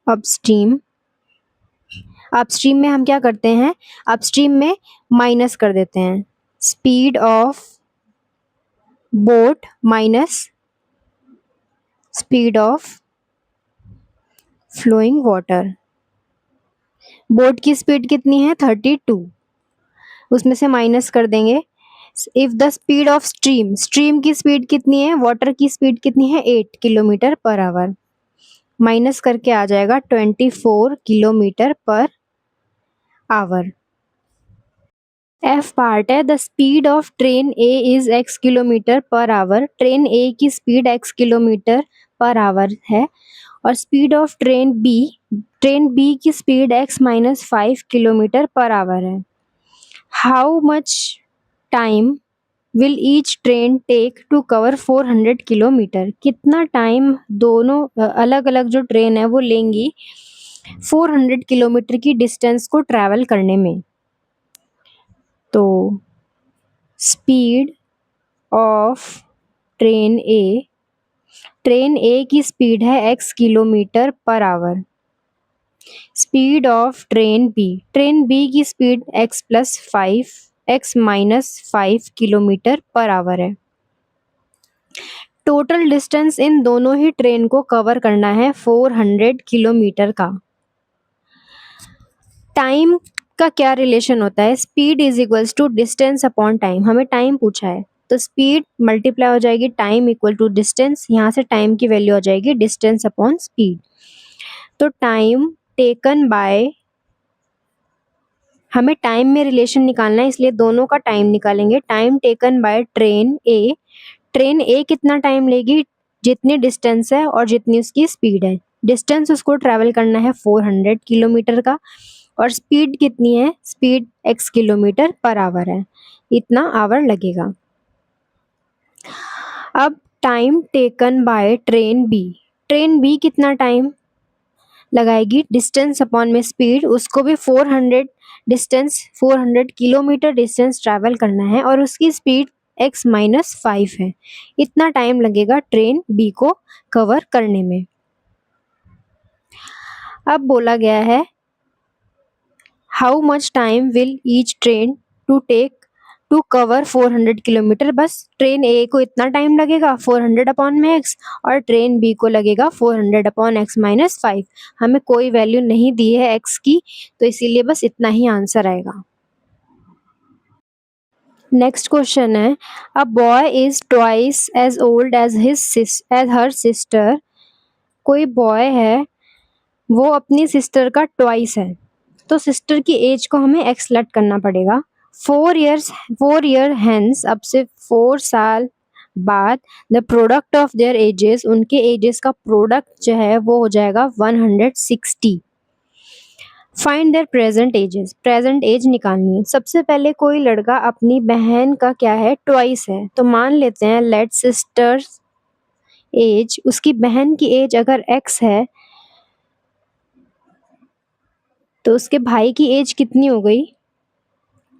upstream. Upstream में हम क्या करते हैं, अपस्ट्रीम में माइनस कर देते हैं, speed of boat minus speed of flowing water. Boat की स्पीड कितनी है 32, उसमें से माइनस कर देंगे। If the speed of stream, stream की स्पीड कितनी है, वाटर की स्पीड कितनी है 8 किलोमीटर पर आवर, माइनस करके आ जाएगा 24 kilometre per hour. F part है, the speed of train A is x kilometre per hour. Train A की speed x kilometre per hour है और स्पीड ऑफ ट्रेन बी की speed x minus 5 kilometre per hour है। How much time will each train take to cover 400 kilometre. कितना time दोनों अलग अलग जो ट्रेन है वो लेंगी 400 किलोमीटर की डिस्टेंस को ट्रैवल करने में। तो स्पीड ऑफ ट्रेन ए की स्पीड है x kilometre per hour. Speed of train B की speed x minus 5 kilometre per hour है। टोटल डिस्टेंस इन दोनों ही ट्रेन को कवर करना है 400 किलोमीटर का। टाइम का क्या रिलेशन होता है, speed is equals to distance upon time. हमें टाइम पूछा है तो स्पीड मल्टीप्लाई हो जाएगी टाइम इक्वल टू डिस्टेंस, यहाँ से टाइम की वैल्यू हो जाएगी डिस्टेंस अपॉन स्पीड। तो टाइम टेकन बाय, हमें टाइम में रिलेशन निकालना है इसलिए दोनों का टाइम निकालेंगे। टाइम टेकन बाय ट्रेन ए कितना टाइम लेगी, जितनी डिस्टेंस है और जितनी उसकी स्पीड है। डिस्टेंस उसको ट्रैवल करना है 400 किलोमीटर का और स्पीड कितनी है, speed x kilometre per hour है, इतना आवर लगेगा। अब time taken by train B कितना टाइम लगाएगी, डिस्टेंस अपॉन में स्पीड, उसको भी 400 किलोमीटर डिस्टेंस ट्रैवल करना है और उसकी स्पीड x माइनस 5 है, इतना टाइम लगेगा ट्रेन बी को कवर करने में। अब बोला गया है how much time will each train to take to cover 400 kilometre. बस ट्रेन ए को इतना टाइम लगेगा 400 अपॉन में x और ट्रेन बी को लगेगा 400 अपॉन x माइनस 5। हमें कोई वैल्यू नहीं दी है x की तो इसीलिए बस इतना ही आंसर आएगा। नेक्स्ट क्वेश्चन है, a boy is twice as old as her sister. कोई बॉय है वो अपनी सिस्टर का ट्वाइस है, तो सिस्टर की एज को हमें एक्सलेट करना पड़ेगा। 4 ईयर हेंस, अब से 4 साल बाद, the product of their ages, उनके एजेस का प्रोडक्ट जो है वो हो जाएगा 160। Find their present ages, present age निकालनी है। सबसे पहले कोई लड़का अपनी बहन का क्या है ट्वाइस है, तो मान लेते हैं लेट सिस्टर्स एज, उसकी बहन की एज अगर x है तो उसके भाई की एज कितनी हो गई,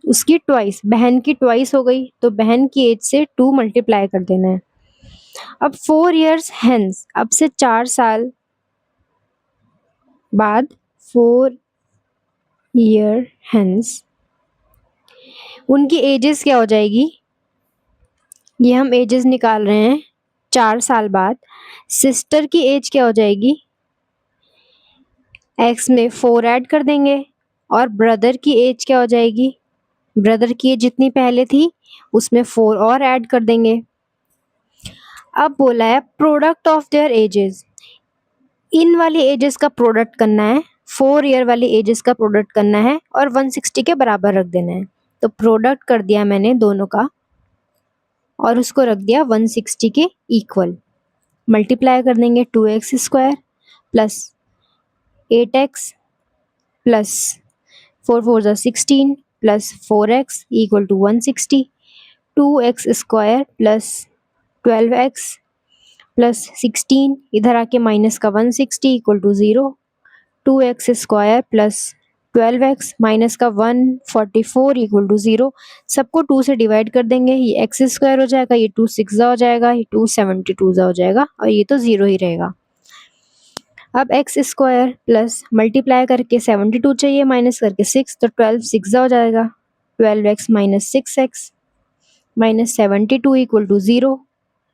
उसकी ट्वाइस, बहन की ट्वाइस हो गई, तो बहन की एज से 2 मल्टीप्लाई कर देना है। अब 4 ईयर्स हेंस, अब से 4 साल बाद, 4 ईयर हेंस उनकी एजेस क्या हो जाएगी, ये हम एजेस निकाल रहे हैं 4 साल बाद। सिस्टर की एज क्या हो जाएगी, x में 4 ऐड कर देंगे और ब्रदर की एज क्या हो जाएगी, ब्रदर की एज जितनी पहले थी उसमें 4 और ऐड कर देंगे। अब बोला है प्रोडक्ट ऑफ देयर एजेस, इन वाली एजेस का प्रोडक्ट करना है, 4 ईयर वाली एजेस का प्रोडक्ट करना है और 160 के बराबर रख देना है। तो प्रोडक्ट कर दिया मैंने दोनों का और उसको रख दिया 160 के इक्वल। मल्टीप्लाई कर देंगे 2x square plus 8x plus 4 4 16 plus 4x equal to 160। 2x square plus 12x plus 16, इधर आके माइनस का 160 equal to 0। 2x square plus 12x minus का 144 इक्वल टू 0। सबको 2 से डिवाइड कर देंगे, ये x स्क्वायर हो जाएगा, ये 2 6 हो जाएगा, ये 2 72 हो जाएगा और ये तो 0 ही रहेगा। अब x स्क्वायर प्लस मल्टीप्लाई करके 72 चाहिए माइनस करके 6, तो 12 6 हो जाएगा, 12x minus 6x minus 72 equal to 0।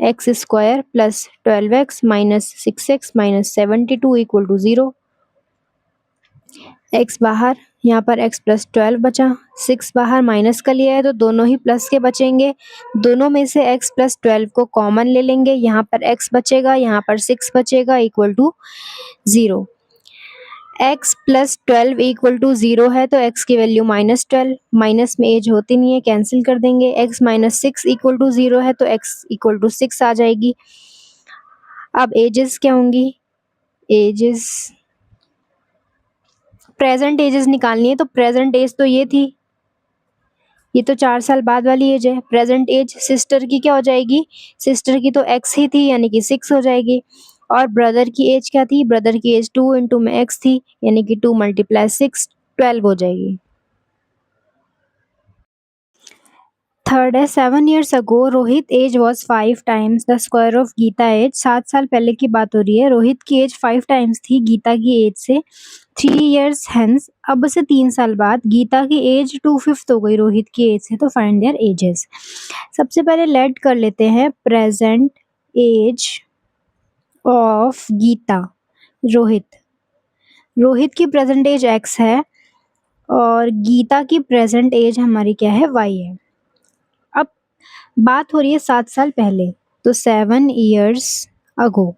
X square plus 12x minus 6x minus 72 equal to 0। x बाहर, यहाँ पर x प्लस 12 बचा, 6 बाहर माइनस का लिया है तो दोनों ही प्लस के बचेंगे। दोनों में से x प्लस 12 को कॉमन ले लेंगे, यहाँ पर x बचेगा, यहाँ पर 6 बचेगा equal to 0। x plus 12 equal to 0 है तो x की वैल्यू माइनस 12, माइनस में एज होती नहीं है, कैंसिल कर देंगे। x माइनस 6 इक्वल टू 0 है तो x इक्वल टू 6 आ जाएगी। अब एजेस क्या होंगी? एजेस, प्रेजेंट एजेस निकालनी है तो प्रेजेंट एज तो ये थी, ये तो 4 साल बाद वाली एज है। प्रेजेंट एज सिस्टर की क्या हो जाएगी? सिस्टर की तो x ही थी यानी कि 6 हो जाएगी। और ब्रदर की एज क्या थी? ब्रदर की एज 2 इंटू में x थी यानी कि 2 मल्टीप्लाई 6 12 हो जाएगी। थर्ड है 7 years ago Rohit age was 5 times the square of Geeta age. 7 साल पहले की बात हो रही है, रोहित की एज 5 times थी गीता की एज से। 3 years hence, अब से 3 साल बाद गीता की एज 2/5 हो गई रोहित की एज से, तो फाइंड देयर एजेस। सबसे पहले लेट कर लेते हैं present age of Geeta. Rohit की प्रेजेंट एज x है और गीता की प्रेजेंट एज हमारी क्या है? y है। अब बात हो रही है 7 साल पहले, तो 7 years ago,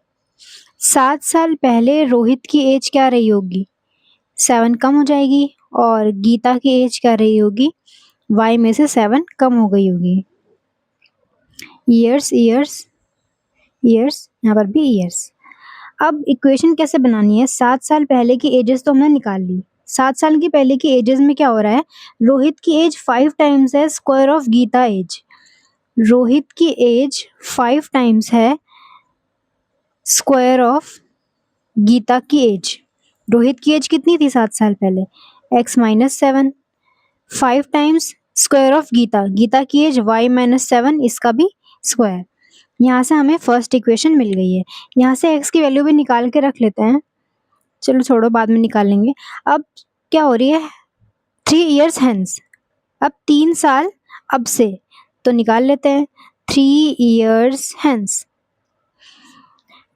7 साल पहले रोहित की एज क्या रही होगी? 7 कम हो जाएगी और गीता की एज क्या रही होगी? y में से 7 कम हो गई होगी। ईयर्स ईयर्स ईयर्स, यहाँ पर भी ईयर्स। अब इक्वेशन कैसे बनानी है? 7 साल पहले की एजेस तो हमने निकाल ली। 7 साल की पहले की एजेस में क्या हो रहा है? रोहित की एज 5 टाइम्स है square of Geeta age. Rohit की एज 5 टाइम्स है स्क्वायर ऑफ गीता की एज। रोहित की एज कितनी थी 7 साल पहले? x minus 7, 5 times square of Geeta की एज y माइनस 7, इसका भी स्क्वायर। यहाँ से हमें फर्स्ट इक्वेशन मिल गई है। यहाँ से x की वैल्यू भी निकाल के रख लेते हैं, चलो छोड़ो बाद में निकालेंगे। अब क्या हो रही है? 3 years hence, अब 3 साल अब से, तो निकाल लेते हैं 3 years hence।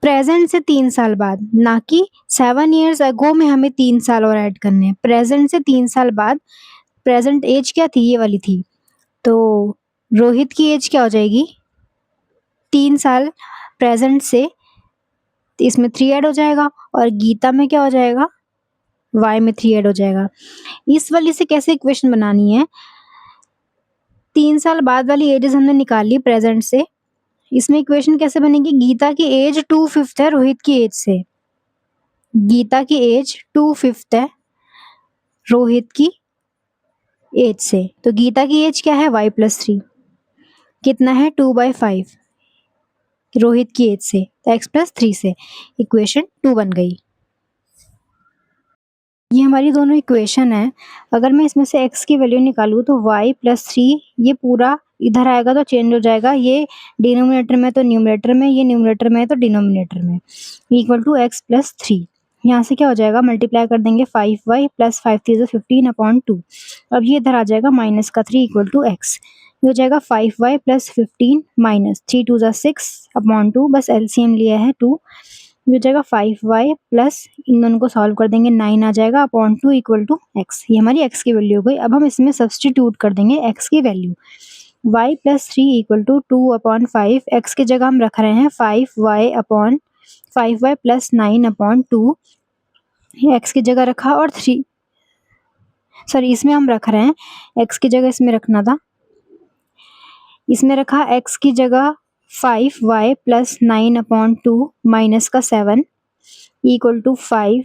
प्रेजेंट से 3 साल बाद, ना कि 7 years ago में हमें 3 साल और ऐड करने हैं। प्रेजेंट से 3 साल बाद, प्रेजेंट एज क्या थी? ये वाली थी, तो रोहित की एज क्या हो जाएगी? 3 साल प्रेजेंट से, इसमें 3 ऐड हो जाएगा और गीता में क्या हो जाएगा? y में 3 ऐड हो जाएगा। इस वाली से कैसे इक्वेशन बनानी है? 3 साल बाद वाली एजेस हमने निकाल ली प्रेजेंट से, इसमें इक्वेशन कैसे बनेगी? गीता की एज 2/5 है रोहित की एज से, गीता की एज 2/5 है रोहित की एज से, तो गीता की एज क्या है? y प्लस 3, कितना है? 2/5 रोहित की एज से, तो x प्लस 3 से इक्वेशन 2 बन गई। ये हमारी दोनों इक्वेशन है। अगर मैं इसमें से x की वैल्यू निकालूँ तो y प्लस 3, ये पूरा इधर आएगा तो चेंज हो जाएगा, ये डिनोमिनेटर में तो न्यूमरेटर में, ये न्यूमरेटर में तो डिनोमिनेटर में, इक्वल टू x प्लस 3। यहाँ से क्या हो जाएगा? मल्टीप्लाई कर देंगे 5y प्लस 5 3 15/2। अब ये इधर आ जाएगा माइनस का 3 इक्वल टू x, ये हो जाएगा 5y प्लस 15 माइनस 3 2 6/2, बस एलसीएम लिया है 2, ये हो जाएगा 5y प्लस, इन दोनों को सॉल्व कर देंगे 9 आ जाएगा अपॉन 2 इक्वल टू x। ये हमारी x की वैल्यू हो गई। अब हम इसमें सब्सटीट्यूट कर देंगे x की value, y plus 3 equal to 2/5, x की जगह हम रख रहे हैं 5y प्लस 9/2, x की जगह रखा और 3, सॉरी इसमें हम रख रहे हैं x की जगह, इसमें रखना था, इसमें रखा x की जगह 5y प्लस 9/2 माइनस का 7 इक्वल टू 5,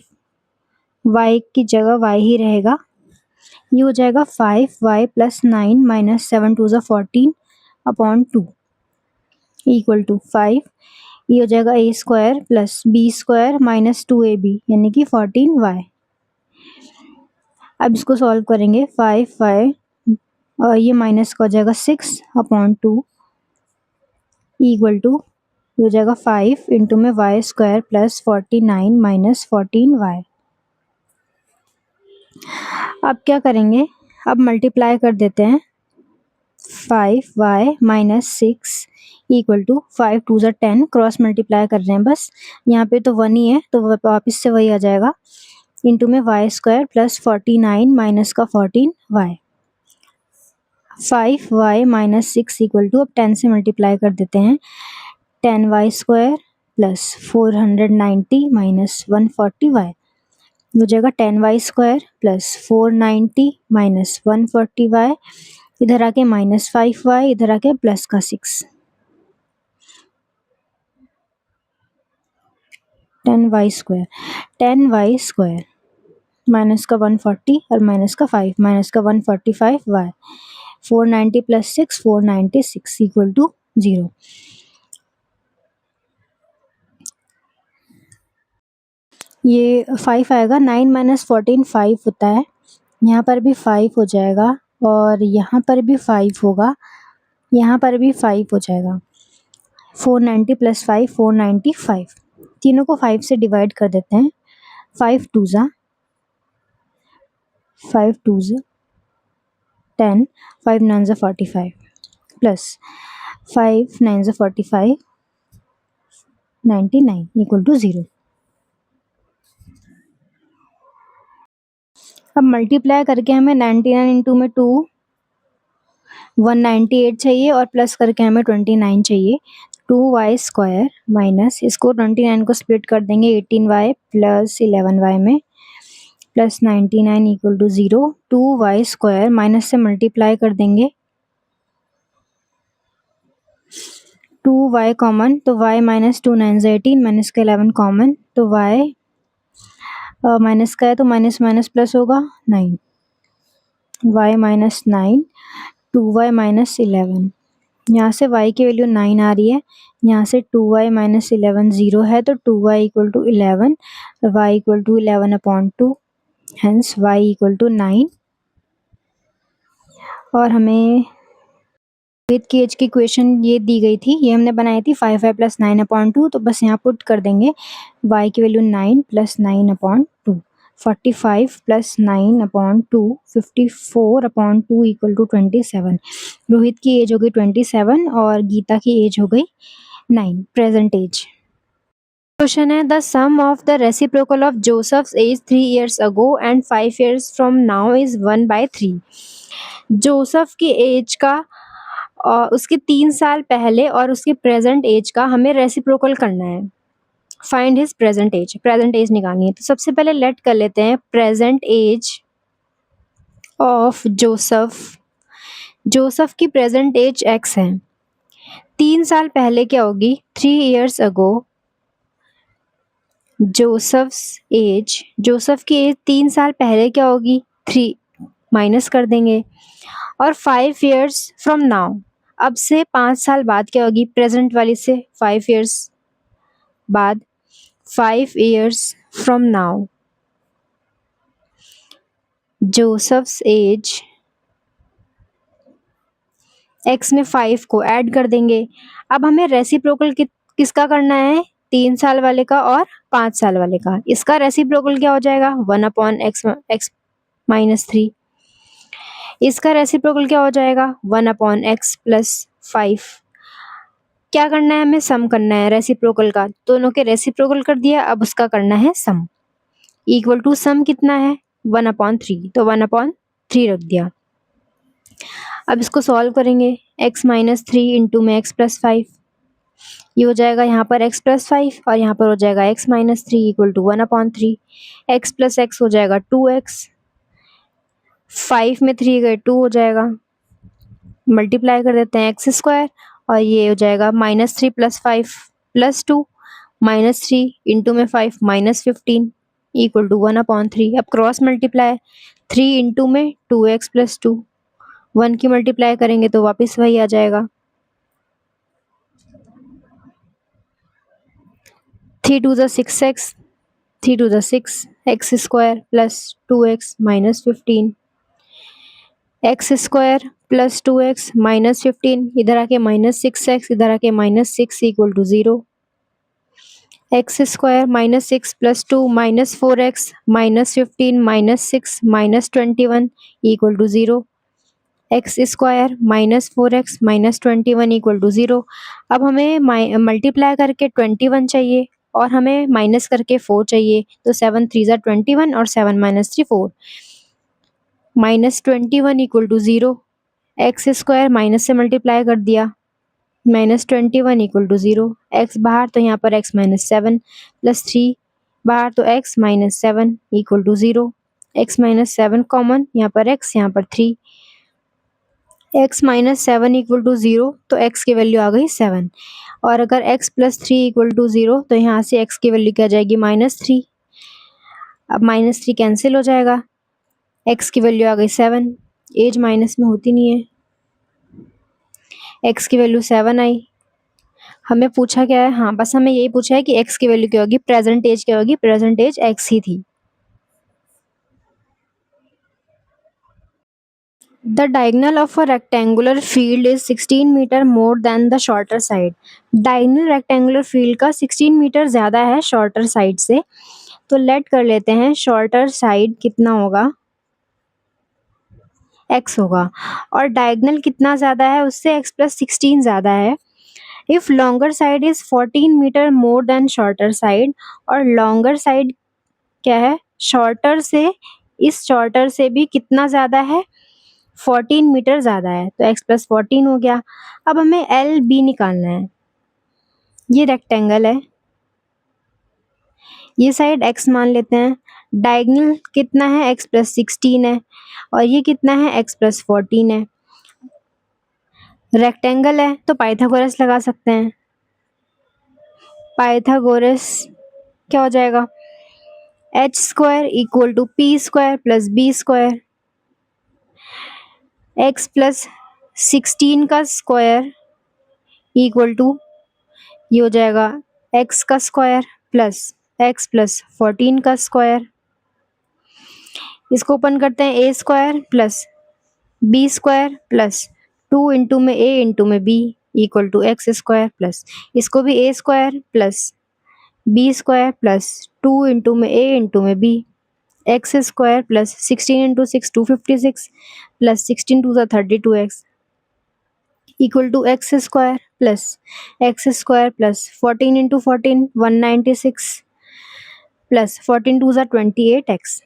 y की जगह y ही रहेगा, ये हो जाएगा 5y plus 9 minus 7 2 14/2 equal to 5, ये हो जाएगा a square plus b square minus 2ab यानी कि 14y। अब इसको सॉल्व करेंगे 5y और ये माइनस का हो जाएगा 6/2 इक्वल टू, हो जाएगा 5 इंटू में y square plus 49 minus 14y। अब क्या करेंगे? अब मल्टीप्लाई कर देते हैं 5y minus 6 equal to 5 to ज़ा 10, क्रॉस मल्टीप्लाई कर रहे हैं बस, यहाँ पे तो 1 ही है तो वापस से वही आ जाएगा, इंटू में वाई स्क्वायर प्लस 49 माइनस का 14y। 5y minus 6 equal to, अब 10 से मल्टीप्लाई कर देते हैं, 10y square plus 490 minus 140y हो जाएगा 10y square plus 490 minus 140y, इधर आके माइनस 5y, इधर आके प्लस का 6, 10y स्क्वायर माइनस का 140 और माइनस का 5, माइनस का 145y, 490 प्लस 6 496 इक्वल टू 0। ये 5 आएगा, 9 माइनस 14 5 होता है, यहाँ पर भी 5 हो जाएगा और यहाँ पर भी 5 होगा, यहाँ पर भी 5 हो जाएगा। 490 प्लस 5 495, तीनों को 5 से डिवाइड कर देते हैं, 5 टू ज़ा 10, 5 9 ज़ा 45 प्लस 5 9 ज़ा 45 99 इक्वल टू 0। अब मल्टीप्लाई करके हमें 99 इंटू में 2 198 चाहिए और प्लस करके हमें 29 चाहिए। 2y स्क्वायर माइनस, इसको 29 को स्प्लिट कर देंगे 18y प्लस 11y में, plus 99 equal to 0। 2y square minus से मल्टीप्लाई कर देंगे, 2y कॉमन तो y माइनस 2 9 18 माइनस का 11 कॉमन तो y माइनस का है तो माइनस माइनस प्लस होगा 9, y माइनस 9, 2y माइनस 11, यहाँ से y की वैल्यू 9 आ रही है, यहाँ से 2y माइनस 11 0 है तो 2y equal to 11, y equal to 11 upon 2, hence y equal to 9। और हमें रोहित की एज की इक्वेशन ये दी गई थी, ये हमने बनाई थी 5y प्लस 9 अपॉन 2, तो बस यहाँ पुट कर देंगे y की value 9 plus 9 upon 2, 45 plus 9 upon 2 54 upon 2 equal to 27। Rohit की एज हो गई 27 और गीता की एज हो गई 9, प्रेजेंट एज। क्वेश्चन है, the sum of the reciprocal of Joseph's age 3 years ago and 5 years from now is 1/3। Joseph की एज का उसके 3 साल पहले और उसके प्रेजेंट एज का हमें रेसिप्रोकल करना है। फाइंड हिज प्रेजेंट एज निकालनी है। तो सबसे पहले लेट कर लेते हैं present age of Joseph. Joseph की प्रेजेंट एज x है, 3 साल पहले क्या होगी 3 years ago, जोसेफ की एज 3 साल पहले क्या होगी 3 माइनस कर देंगे, और 5 years फ्रॉम नाउ, अब से 5 साल बाद क्या होगी प्रेजेंट वाली से 5 years बाद, 5 years from now Joseph's age x में 5 को ऐड कर देंगे। अब हमें रेसिप्रोकल किसका करना है 3 साल वाले का और 5 साल वाले का। इसका रेसिप्रोकल क्या हो जाएगा 1 अपॉन x माइनस 3। इसका रेसिप्रोकल क्या हो जाएगा 1 अपॉन x प्लस 5। क्या करना है हमें सम करना है रेसिप्रोकल का, दोनों के रेसिप्रोकल कर दिया, अब उसका करना है सम। इक्वल टू सम कितना है 1 अपॉन 3, तो 1 अपॉन 3 रख दिया। अब इसको सॉल्व करेंगे, x माइनस 3 इंटू में x प्लस 5, ये हो जाएगा यहाँ पर x प्लस 5 और यहाँ पर हो जाएगा x minus 3 equal to 1 upon 3। x plus x हो जाएगा 2x, 5 में 3 गए 2 हो जाएगा, मल्टीप्लाई कर देते हैं एक्स स्क्वायर और ये हो जाएगा minus 3 plus 5 plus 2, minus 3 into में 5 माइनस 15 इक्वल टू 1 अपॉन 3। अब क्रॉस मल्टीप्लाई 3 इंटू में 2x प्लस 2, 1 की मल्टीप्लाई करेंगे तो वापस वही आ जाएगा, 3 टू ज़ा 6x, 3 टू ज़ा 6 x square plus 2x minus 15, x square plus 2x minus 15, इधर आके माइनस 6x, इधर आके minus 6 equal to 0। X square minus 6 plus 2 minus 4x minus 15 minus 6 minus 21 equal to 0। X square minus 4x minus 21 equal to 0। अब हमें multiply करके 21 चाहिए और हमें माइनस करके 4 चाहिए, तो 7 3 ज़ा 21 और 7 minus 3 4। Minus 21 equal to 0। X square minus से मल्टीप्लाई कर दिया, माइनस 21 इक्वल टू 0। एक्स बाहर तो यहाँ पर एक्स माइनस 7 प्लस 3 बाहर तो x minus 7 equal to 0। X minus 7 common, यहाँ पर एक्स यहाँ पर 3। एक्स माइनस 7 इक्वल टू 0, तो एक्स की वैल्यू आ गई 7। और अगर एक्स प्लस 3 इक्वल टू 0, तो यहाँ से एक्स की वैल्यू क्या जाएगी -3। अब -3 कैंसिल हो जाएगा, एक्स की वैल्यू आ गई 7। एज माइनस में होती नहीं है, एक्स की वैल्यू 7 आई। हमें पूछा क्या है, हाँ बस हमें यही पूछा है कि एक्स की वैल्यू क्या होगी, प्रेजेंट एज क्या होगी, प्रेजेंट एज एक्स ही थी। The diagonal of a rectangular field is 16 metre more than the shorter side. Diagonal rectangular field का 16 मीटर ज़्यादा है shorter side से, तो लेट कर लेते हैं shorter side कितना होगा, x होगा, और diagonal कितना ज़्यादा है उससे, x plus 16 ज़्यादा है। If longer side is 14 metre more than shorter side, और longer side क्या है, shorter से, इस shorter से भी कितना ज़्यादा है, 14 मीटर ज़्यादा है, तो x प्लस 14 हो गया। अब हमें एल बी निकालना है। ये रेक्टेंगल है, ये साइड x मान लेते हैं, डायगोनल कितना है, x प्लस 16 है, और ये कितना है, x प्लस 14 है। रेक्टेंगल है तो पाइथागोरस लगा सकते हैं। पाइथागोरस क्या हो जाएगा, h square equal to p square plus B square. X plus 16 का स्क्वायर इक्वल टू, ये हो जाएगा एक्स का स्क्वायर प्लस एक्स प्लस 14 का स्क्वायर। इसको ओपन करते हैं, A square plus B square plus 2 into में ए इंटू में B equal to x square plus, इसको भी A square plus B square plus 2 into में ए इंटू में B x square plus 16 into 6 256 plus 16 two ज़ा 32x equal to x square plus 14 into 14 196 plus 14 two ज़ा 28x।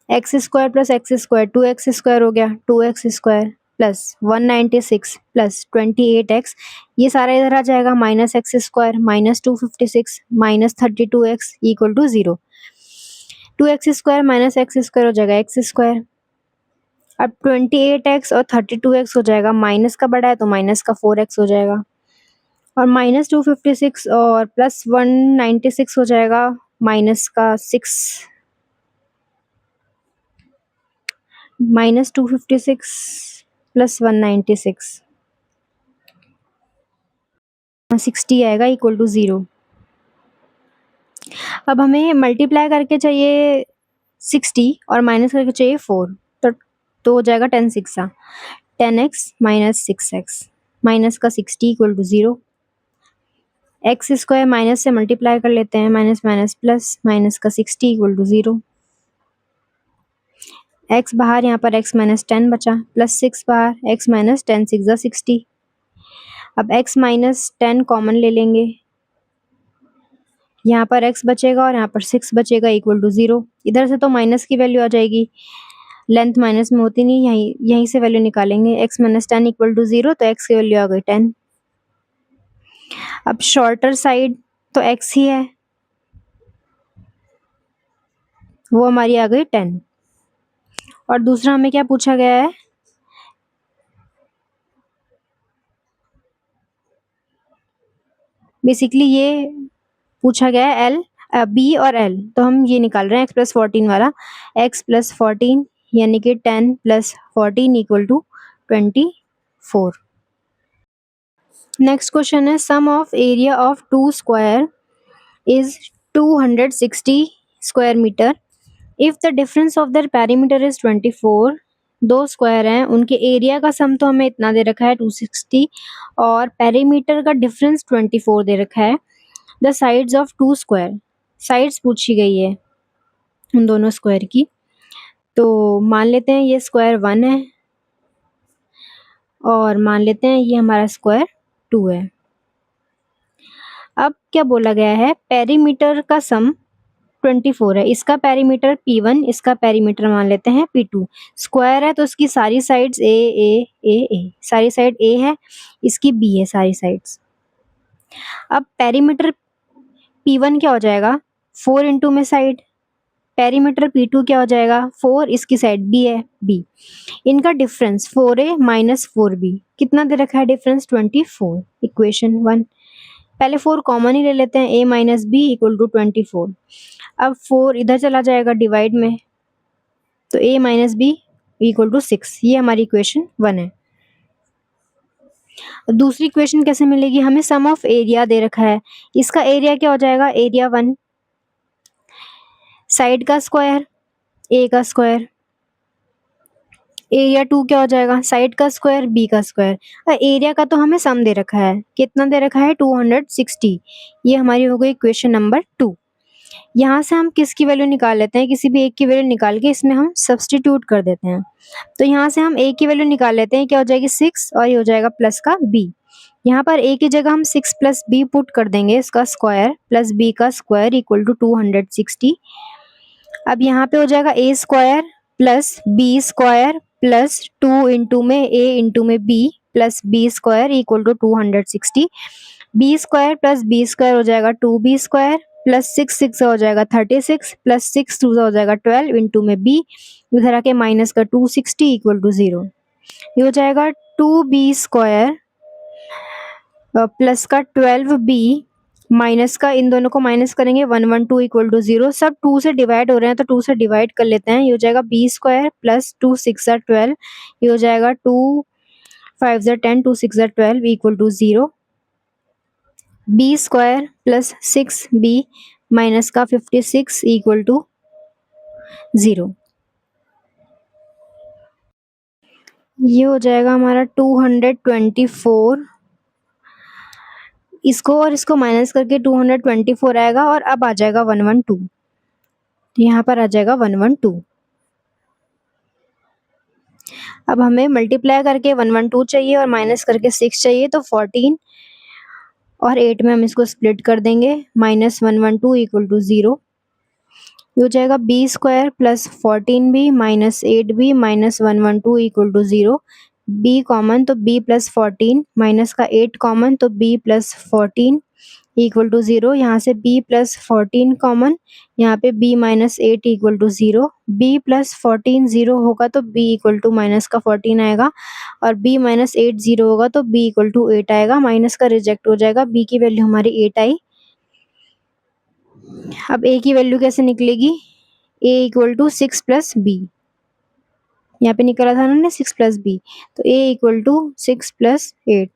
X square plus x square 2x square हो गया, 2x square plus 196 plus 28x, ये सारा इधर आ जाएगा, minus x square minus 256 minus 32x equal to 0। 2x square minus x square हो जाएगा एक्स स्क्वायर। अब 28x और 32x हो जाएगा, माइनस का बड़ा है तो माइनस का 4x हो जाएगा, और माइनस 256 और प्लस 196 हो जाएगा, माइनस का 6, माइनस 256 प्लस 196 60 आएगा इक्वल टू 0। अब हमें मल्टीप्लाई करके चाहिए 60 और माइनस करके चाहिए 4, तो हो जाएगा 10 6 10x माइनस 6x माइनस का 60 equal to 0। X square minus से मल्टीप्लाई कर लेते हैं, माइनस माइनस प्लस माइनस का 60 इक्वल टू 0। एक्स बाहर, यहाँ पर x माइनस 10 बचा, प्लस 6 बाहर, x माइनस 10 6 ज़ा 60। अब x माइनस 10 कॉमन ले लेंगे, यहाँ पर x बचेगा और यहाँ पर 6 बचेगा इक्वल टू 0। इधर से तो माइनस की वैल्यू आ जाएगी, लेंथ माइनस में होती नहीं, यहीं से वैल्यू निकालेंगे, x माइनस 10 इक्वल टू 0, तो x की वैल्यू आ गई 10। अब शॉर्टर साइड तो x ही है, वो हमारी आ गई 10। और दूसरा हमें क्या पूछा गया है, बेसिकली ये पूछा गया है एल बी और एल, तो हम ये निकाल रहे हैं x प्लस 14 वाला, x प्लस 14 यानी कि 10 plus 14 equal to 24। Next question है, sum of area of 2 square is 260 square metre if the difference of their perimeter is 24। दो स्क्वायर हैं, उनके एरिया का सम तो हमें इतना दे रखा है 260 और पेरीमीटर का डिफरेंस 24 दे रखा है। The sides of 2 square, sides पूछी गई है उन दोनों स्क्वायर की, तो मान लेते हैं ये स्क्वायर 1 है और मान लेते हैं ये हमारा स्क्वायर 2 है। अब क्या बोला गया है, पेरीमीटर का सम 24 है। इसका पेरीमीटर P1, इसका पेरीमीटर मान लेते हैं P2। स्क्वायर है तो उसकी सारी साइड्स ए, सारी साइड ए है, इसकी बी है सारी साइड्स। अब पेरीमीटर P1 क्या हो जाएगा, 4 इंटू में साइड, पेरीमीटर P2 क्या हो जाएगा, 4, इसकी साइड बी है, बी। इनका डिफरेंस 4a माइनस 4b, कितना दे रखा है डिफरेंस, 24। इक्वेशन 1, पहले 4 कॉमन ही ले लेते हैं, a minus b equal to 24। अब 4 इधर चला जाएगा डिवाइड में, तो a minus b equal to 6। ये हमारी इक्वेशन 1 है। दूसरी इक्वेशन कैसे मिलेगी, हमें सम ऑफ एरिया दे रखा है। इसका एरिया क्या हो जाएगा, एरिया 1, साइड का स्क्वायर a का स्क्वायर, एरिया 2 क्या हो जाएगा, साइड का स्क्वायर b का स्क्वायर। एरिया का तो हमें सम दे रखा है, कितना दे रखा है, 260। ये हमारी हो गई इक्वेशन नंबर 2। यहाँ से हम किसकी वैल्यू निकाल लेते हैं, किसी भी एक की वैल्यू निकाल के इसमें हम सब्सटीट्यूट कर देते हैं। तो यहाँ से हम a की वैल्यू निकाल लेते हैं, क्या हो जाएगी 6, और ये हो जाएगा प्लस का b। यहाँ पर a की जगह हम 6 प्लस b पुट कर देंगे, इसका स्क्वायर प्लस b का स्क्वायर इक्वल टू 260। अब यहाँ पे हो जाएगा a square plus b square plus 2 into में a इंटू में b plus b square equal to 260। b square plus b square हो जाएगा 2b स्क्वायर प्लस 6 हो जाएगा 36 प्लस 6 2 हो जाएगा 12 इंटू में b, इधर आके माइनस का 260 इक्वल टू 0। ये हो जाएगा 2b स्क्वायर प्लस का 12b माइनस का, इन दोनों को माइनस करेंगे 112 इक्वल टू 0। सब 2 से डिवाइड हो रहे हैं तो 2 से डिवाइड कर लेते हैं। ये हो जाएगा b स्क्वायर प्लस 2 6 12, ये हो जाएगा 2 5 10 2 6 12 equal to 0। b square plus 6b minus का 56 इक्वल टू 0। ये हो जाएगा हमारा 224, इसको और इसको माइनस करके 224 आएगा, और अब आ जाएगा 112, यहाँ पर आ जाएगा 112। अब हमें मल्टीप्लाई करके 112 चाहिए और माइनस करके 6 चाहिए, तो 14 और 8 में हम इसको स्प्लिट कर देंगे, माइनस 112 इक्वल टू 0। ये हो जाएगा b square plus 14b minus 8b minus 112 equal to 0। b common तो b प्लस 14 माइनस का 8 कॉमन तो b प्लस 14 इक्वल टू 0। यहाँ से b प्लस 14 कॉमन, यहाँ पे b minus 8 equal to 0। b plus 14 0 होगा तो b इक्वल टू माइनस का 14 आएगा, और b माइनस 8 0 होगा तो b इक्वल टू 8 आएगा। माइनस का रिजेक्ट हो जाएगा, b की वैल्यू हमारी 8 आई। अब a की वैल्यू कैसे निकलेगी, a equal to 6 plus b, यहाँ पे निकला था ना 6 प्लस बी, तो a इक्वल टू 6 प्लस 8,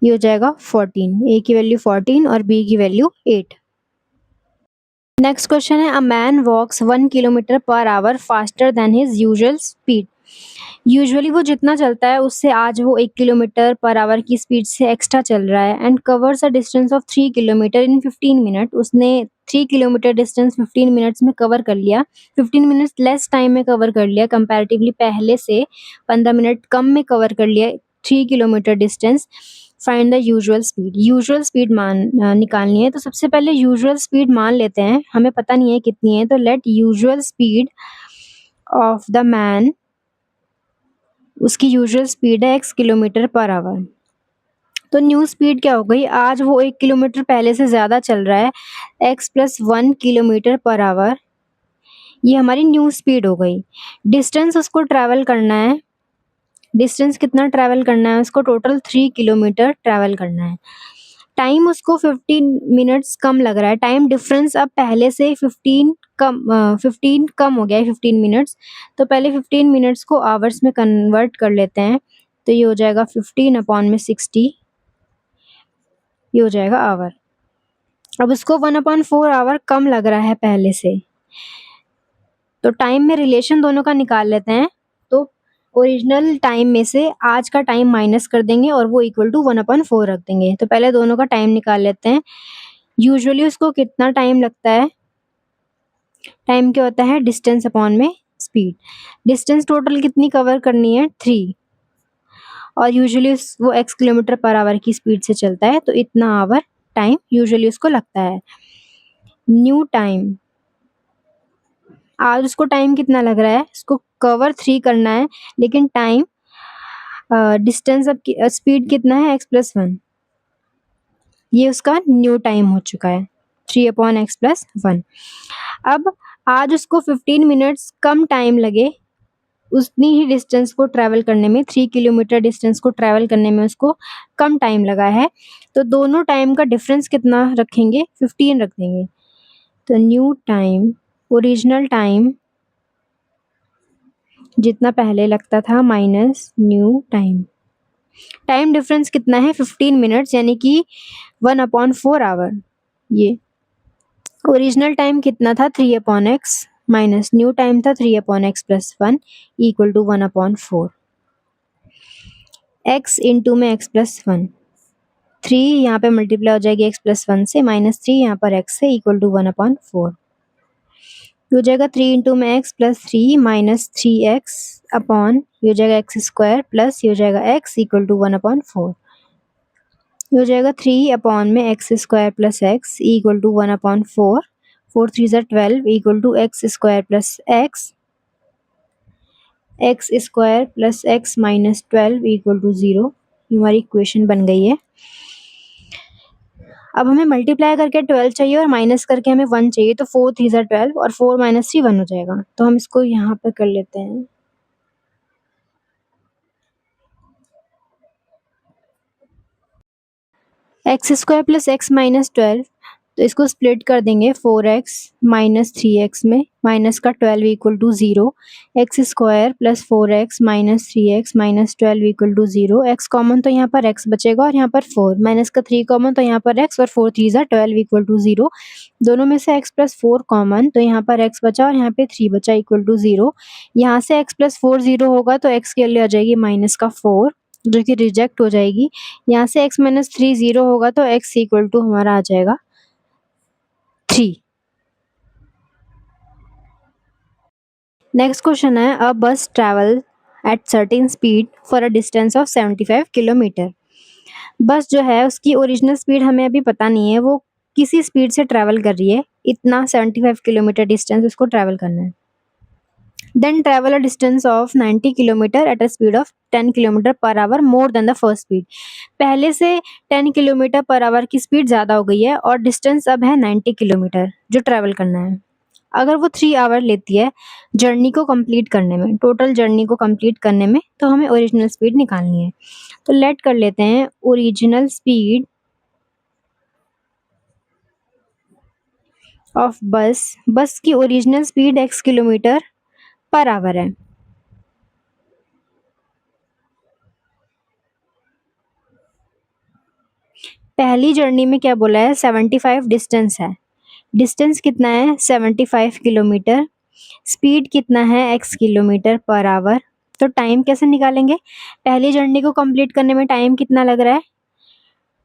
ये हो जाएगा 14। a की वैल्यू 14 और b की वैल्यू 8। नेक्स्ट क्वेश्चन है, a man walks 1 kilometre per hour faster than his usual speed. Usually वो जितना चलता है उससे आज वो 1 किलोमीटर पर आवर की स्पीड से एक्स्ट्रा चल रहा है, and covers a distance of 3 kilometre in 15 minute. उसने 3 किलोमीटर डिस्टेंस 15 मिनट्स में कवर कर लिया, 15 मिनट्स लेस टाइम में कवर कर लिया कंपैरेटिवली, पहले से 15 मिनट कम में कवर कर लिया 3 kilometre distance. Find the usual speed, usual speed निकालनी है। तो सबसे पहले यूजुअल स्पीड मान लेते हैं, हमें पता नहीं है कितनी है, तो let usual speed of the man, उसकी यूजुअल स्पीड है x किलोमीटर पर आवर। तो न्यू स्पीड क्या हो गई, आज वो 1 किलोमीटर पहले से ज़्यादा चल रहा है, x plus 1 kilometre per hour, ये हमारी न्यू स्पीड हो गई। डिस्टेंस उसको ट्रैवल करना है, डिस्टेंस कितना ट्रैवल करना है उसको, टोटल 3 किलोमीटर ट्रैवल करना है। टाइम उसको 15 मिनट्स कम लग रहा है, टाइम डिफरेंस अब पहले से 15 कम हो गया है 15 मिनट्स। तो पहले 15 मिनट्स को आवर्स में कन्वर्ट कर लेते हैं, तो ये हो जाएगा 15 अपॉन में 60, ये हो जाएगा आवर। अब उसको 1/4 आवर कम लग रहा है पहले से, तो टाइम में रिलेशन दोनों का निकाल लेते हैं। तो ओरिजिनल टाइम में से आज का टाइम माइनस कर देंगे और वो इक्वल टू 1/4 रख देंगे। तो पहले दोनों का टाइम निकाल लेते हैं। यूजुअली उसको कितना टाइम लगता है, टाइम क्या होता है डिस्टेंस अपॉन में स्पीड। डिस्टेंस टोटल कितनी कवर करनी है, 3, और यूजुअली वो x किलोमीटर पर आवर की स्पीड से चलता है, तो इतना आवर टाइम यूजुअली उसको लगता है। न्यू टाइम, आज उसको टाइम कितना लग रहा है, उसको कवर 3 करना है, लेकिन टाइम डिस्टेंस अब स्पीड कितना है x+1, ये उसका न्यू टाइम हो चुका है 3/x+1। अब आज उसको 15 मिनट्स कम टाइम लगे उतनी ही डिस्टेंस को ट्रैवल करने में, 3 किलोमीटर डिस्टेंस को ट्रैवल करने में उसको कम टाइम लगा है, तो दोनों टाइम का डिफरेंस कितना रखेंगे, 15 रख देंगे। तो न्यू टाइम, ओरिजिनल टाइम जितना पहले लगता था minus new time. Time difference कितना है, 15 मिनट्स, यानी कि 1/4 आवर। ये ओरिजिनल टाइम कितना था, 3/x माइनस न्यू टाइम था 3/x+1 equal to 1/4। x into में x+1, 3 यहाँ पे मल्टीप्लाई हो जाएगी x+1 से, -3 यहाँ पर x से इक्वल टू 1/4। हो जाएगा 3 इंटू में x+3 माइनस 3x अपॉन, हो जाएगा x² प्लस हो जाएगा x इक्वल टू 1/4। हो जाएगा 3 अपॉन में x² plus x equal to 1/4। 4 3 ज़ा 12 equal to x² plus x plus x minus 12 equal to 0। हमारी इक्वेशन बन गई है। अब हमें मल्टीप्लाई करके 12 चाहिए और माइनस करके हमें 1 चाहिए, तो 4 3 ज़ा 12 और 4 माइनस 3 1 हो जाएगा। तो हम इसको यहाँ पे कर लेते हैं। x² प्लस x माइनस 12, तो इसको स्प्लिट कर देंगे 4x माइनस 3x में, माइनस का 12 equal to 0। x² plus 4x minus 3x minus 12 equal to 0। x common तो यहाँ पर x बचेगा और यहाँ पर 4, माइनस का 3 कॉमन तो यहाँ पर x और 4 3 ज़ा 12 इक्वल टू 0। दोनों में से x प्लस 4 कॉमन, तो यहाँ पर x बचा और यहाँ पे 3 बचा इक्वल टू 0। यहाँ से x प्लस 4 0 होगा तो x के लिए आ जाएगी माइनस का 4, जो कि रिजेक्ट हो जाएगी। यहाँ से x माइनस 3 0 होगा तो x इक्वल टू हमारा आ जाएगा 3। नेक्स्ट क्वेश्चन है, अ बस travel at certain speed for a distance of 75 kilometre. बस जो है उसकी ओरिजिनल स्पीड हमें अभी पता नहीं है, वो किसी स्पीड से ट्रैवल कर रही है, इतना 75 किलोमीटर डिस्टेंस उसको ट्रैवल करना है। Then travel a distance of 90 kilometre at a speed of 10 kilometre per hour more than the first speed. पहले से 10 किलोमीटर पर आवर की स्पीड ज़्यादा हो गई है और डिस्टेंस अब है 90 किलोमीटर जो ट्रैवल करना है। अगर वो 3 आवर लेती है जर्नी को कंप्लीट करने में, टोटल जर्नी को कंप्लीट करने में, तो हमें ओरिजिनल स्पीड निकालनी है। तो लेट कर लेते हैं ओरिजिनल स्पीड ऑफ बस की original speed x kilometre per hour है। पहली जर्नी में क्या बोला है, 75 डिस्टेंस है। डिस्टेंस कितना है, 75 किलोमीटर। स्पीड कितना है, x किलोमीटर पर आवर। तो टाइम कैसे निकालेंगे, पहली जर्नी को कंप्लीट करने में टाइम कितना लग रहा है,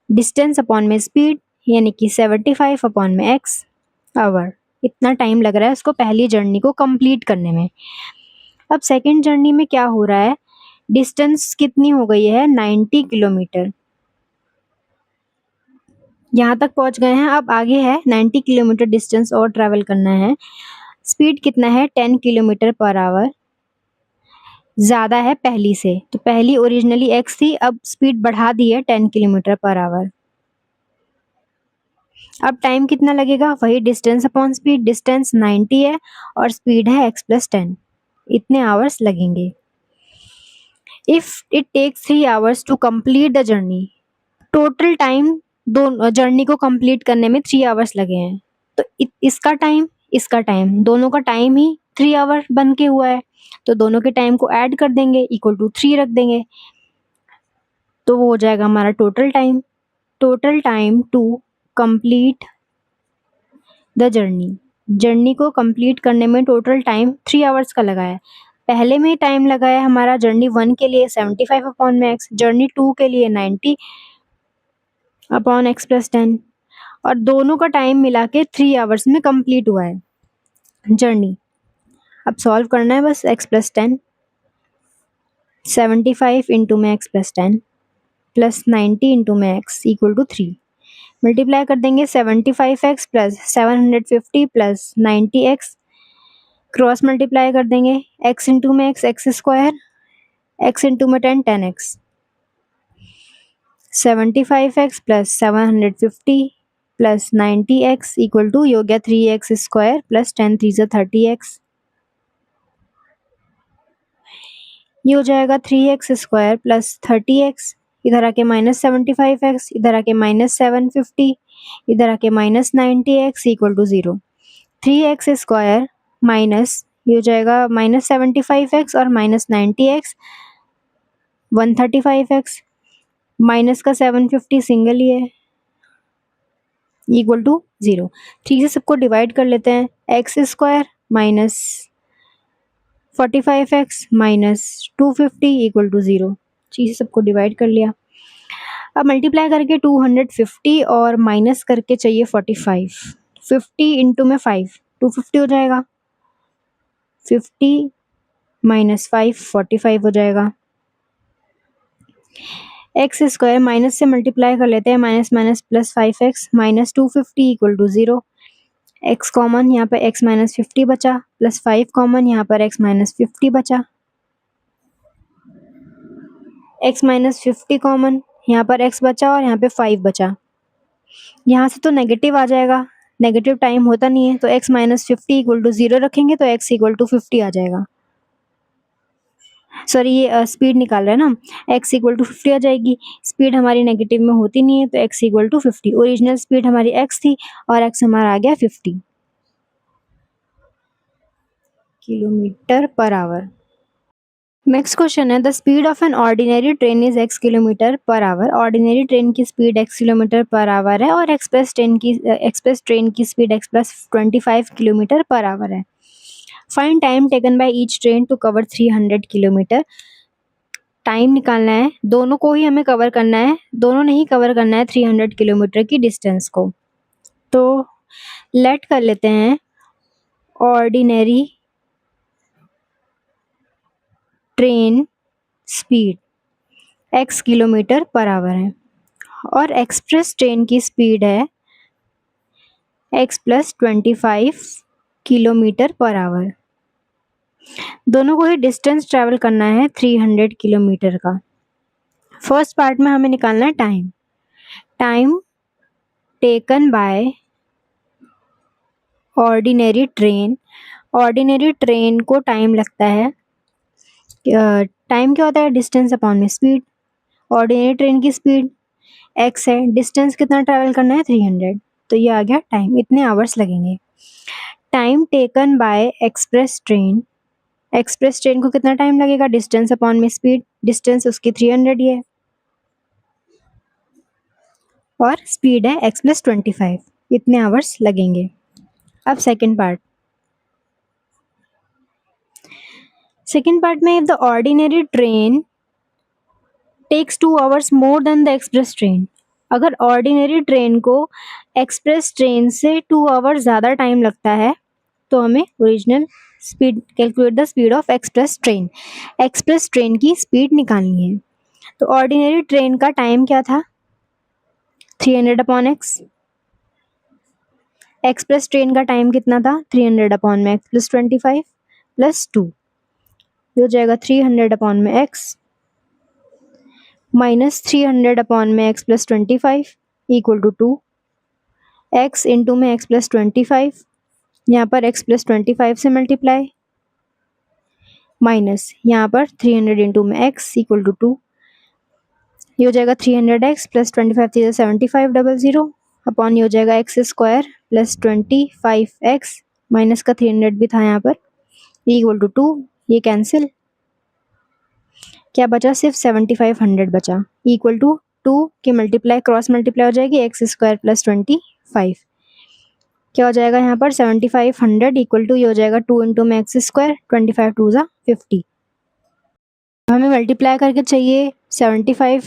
डिस्टेंस अपॉन में स्पीड, यानी कि 75 अपॉन में x आवर, इतना टाइम लग रहा है उसको पहली जर्नी को कंप्लीट करने में। अब सेकेंड जर्नी में क्या हो रहा है, डिस्टेंस कितनी हो गई है, 90 किलोमीटर, यहाँ तक पहुंच गए हैं। अब आगे है 90 किलोमीटर डिस्टेंस और ट्रैवल करना है। स्पीड कितना है, 10 किलोमीटर पर आवर, ज़्यादा है पहली से, तो पहली ओरिजिनली x थी, अब स्पीड बढ़ा दी है 10 किलोमीटर पर आवर। अब टाइम कितना लगेगा, वही डिस्टेंस अपॉन स्पीड, डिस्टेंस 90 है और स्पीड है x+10, इतने आवर्स लगेंगे। If it takes 3 hours to complete the journey, total time दोनों जर्नी को कंप्लीट करने में 3 आवर्स लगे हैं, तो इसका टाइम दोनों का टाइम ही 3 आवर बन के हुआ है, तो दोनों के टाइम को ऐड कर देंगे, इक्वल टू 3 रख देंगे, तो वो हो जाएगा हमारा total time to complete the journey को कंप्लीट करने में टोटल टाइम 3 आवर्स का लगा है। पहले में टाइम लगा है हमारा जर्नी 1 के लिए 75 अपॉन में x, जर्नी 2 के लिए 90 अपॉन x+10, और दोनों का टाइम मिला के 3 आवर्स में कंप्लीट हुआ है जर्नी। अब सॉल्व करना है बस x+10, 75 इंटू में एक्स प्लस 10 प्लस 90 इंटू में एक्स इक्वल टू 3। मल्टीप्लाई कर देंगे 75x plus 750 plus 90x, cross multiply कर देंगे x इंटू में एक्स स्क्वायर, x इंटू में 10 10x, 75x plus 750 plus 90x equal to, ये हो गया 3x स्क्वायर प्लस 10 3 30x, ये हो जाएगा 3x स्क्वायर प्लस 30x, इधर आके माइनस 75x, इधर आके माइनस 750, इधर आके minus 90x equal to 0। 3x square minus, ये हो जाएगा माइनस 75x और माइनस 90x 135x, माइनस का 750 सिंगल ही है इक्वल टू 0। 3 से सबको डिवाइड कर लेते हैं, x square minus 45x minus 250 equal to 0। 3 से सबको डिवाइड कर लिया। अब मल्टीप्लाई करके 250 और माइनस करके चाहिए 45। 50 इंटू में 5 250 हो जाएगा, 50 माइनस 5 45 हो जाएगा। एक्स स्क्वायर माइनस से मल्टीप्लाई कर लेते हैं, minus minus plus 5x minus 250 equal to 0। X common, यहाँ पे x माइनस 50 बचा, प्लस 5 कॉमन, यहाँ पर x माइनस 50 बचा, x माइनस 50 कॉमन, यहाँ पर x बचा और यहाँ पे 5 बचा। यहाँ से तो नेगेटिव आ जाएगा, नेगेटिव टाइम होता नहीं है, तो x माइनस 50 इक्वल टू 0 रखेंगे तो x इक्वल टू 50 आ जाएगा। सॉरी, ये स्पीड निकाल रहे हैं ना, x इक्वल टू 50 आ जाएगी। स्पीड हमारी नेगेटिव में होती नहीं है, तो x equal to 50। Original speed हमारी x थी और x हमारा आ गया 50 kilometre per hour. Next question है, the speed of an ordinary train is x kilometre per hour. Ordinary train की speed x kilometre per hour है और एक्सप्रेस ट्रेन की speed x plus 25 kilometre per hour है। Find time taken by each train to cover 300 kilometre. Time निकालना है, दोनों को ही हमें कवर करना है, दोनों नहीं कवर करना है 300 किलोमीटर की डिस्टेंस को। तो लेट कर लेते हैं ordinary train speed x kilometre per hour है और एक्सप्रेस ट्रेन की स्पीड है x plus 25 kilometre per our. दोनों को ही डिस्टेंस ट्रैवल करना है 300 किलोमीटर का। फर्स्ट पार्ट में हमें निकालना है time. Time taken by ordinary train. Ordinary train को टाइम लगता है, टाइम क्या होता है, डिस्टेंस अपॉन में स्पीड। ऑर्डिनरी ट्रेन की स्पीड x है, डिस्टेंस कितना ट्रैवल करना है 300, तो ये आ गया टाइम, इतने आवर्स लगेंगे। Time taken bye express train. Express train को कितना टाइम लगेगा, डिस्टेंस अपॉन में स्पीड, डिस्टेंस उसकी 300 ही है और स्पीड है x प्लस 25, इतने आवर्स लगेंगे। अब सेकेंड पार्ट। सेकेंड पार्ट में, if the ordinary train takes 2 hours more than the express train. अगर ऑर्डिनरी ट्रेन को एक्सप्रेस ट्रेन से 2 आवर्स ज़्यादा टाइम लगता है तो हमें original speed, calculate the speed of express train. Express train की स्पीड निकालनी है। तो ऑर्डिनरी ट्रेन का टाइम क्या था, 300 अपॉन एक्स। एक्सप्रेस ट्रेन का टाइम कितना था, 300 अपॉन में एक्स प्लस 25 प्लस 2, ये हो जाएगा 300 अपॉन में एक्स माइनस 300 अपॉन में x plus 25 equal to 2। X into में एक्स प्लस 25, यहाँ पर एक्स प्लस 25 से मल्टीप्लाई, माइनस यहाँ पर 300 इंटू में एक्स इक्वल टू 2, ये हो जाएगा 300x प्लस 25 थी 75 डबल ज़ीरो अपॉन, ये हो जाएगा x square plus 25x minus का 300 भी था यहाँ पर इक्वल टू 2, ये कैंसिल, क्या बचा, सिर्फ 7500 बचा इक्वल टू 2 की मल्टीप्लाई क्रॉस मल्टीप्लाई हो जाएगी, एक्स स्क्वायर प्लस 25 क्या हो जाएगा यहाँ पर 7500 इक्वल टू, ये हो जाएगा 2 इंटू में एक्स स्क्वायर 25 2 ज़ा 50। हमें मल्टीप्लाई करके चाहिए 75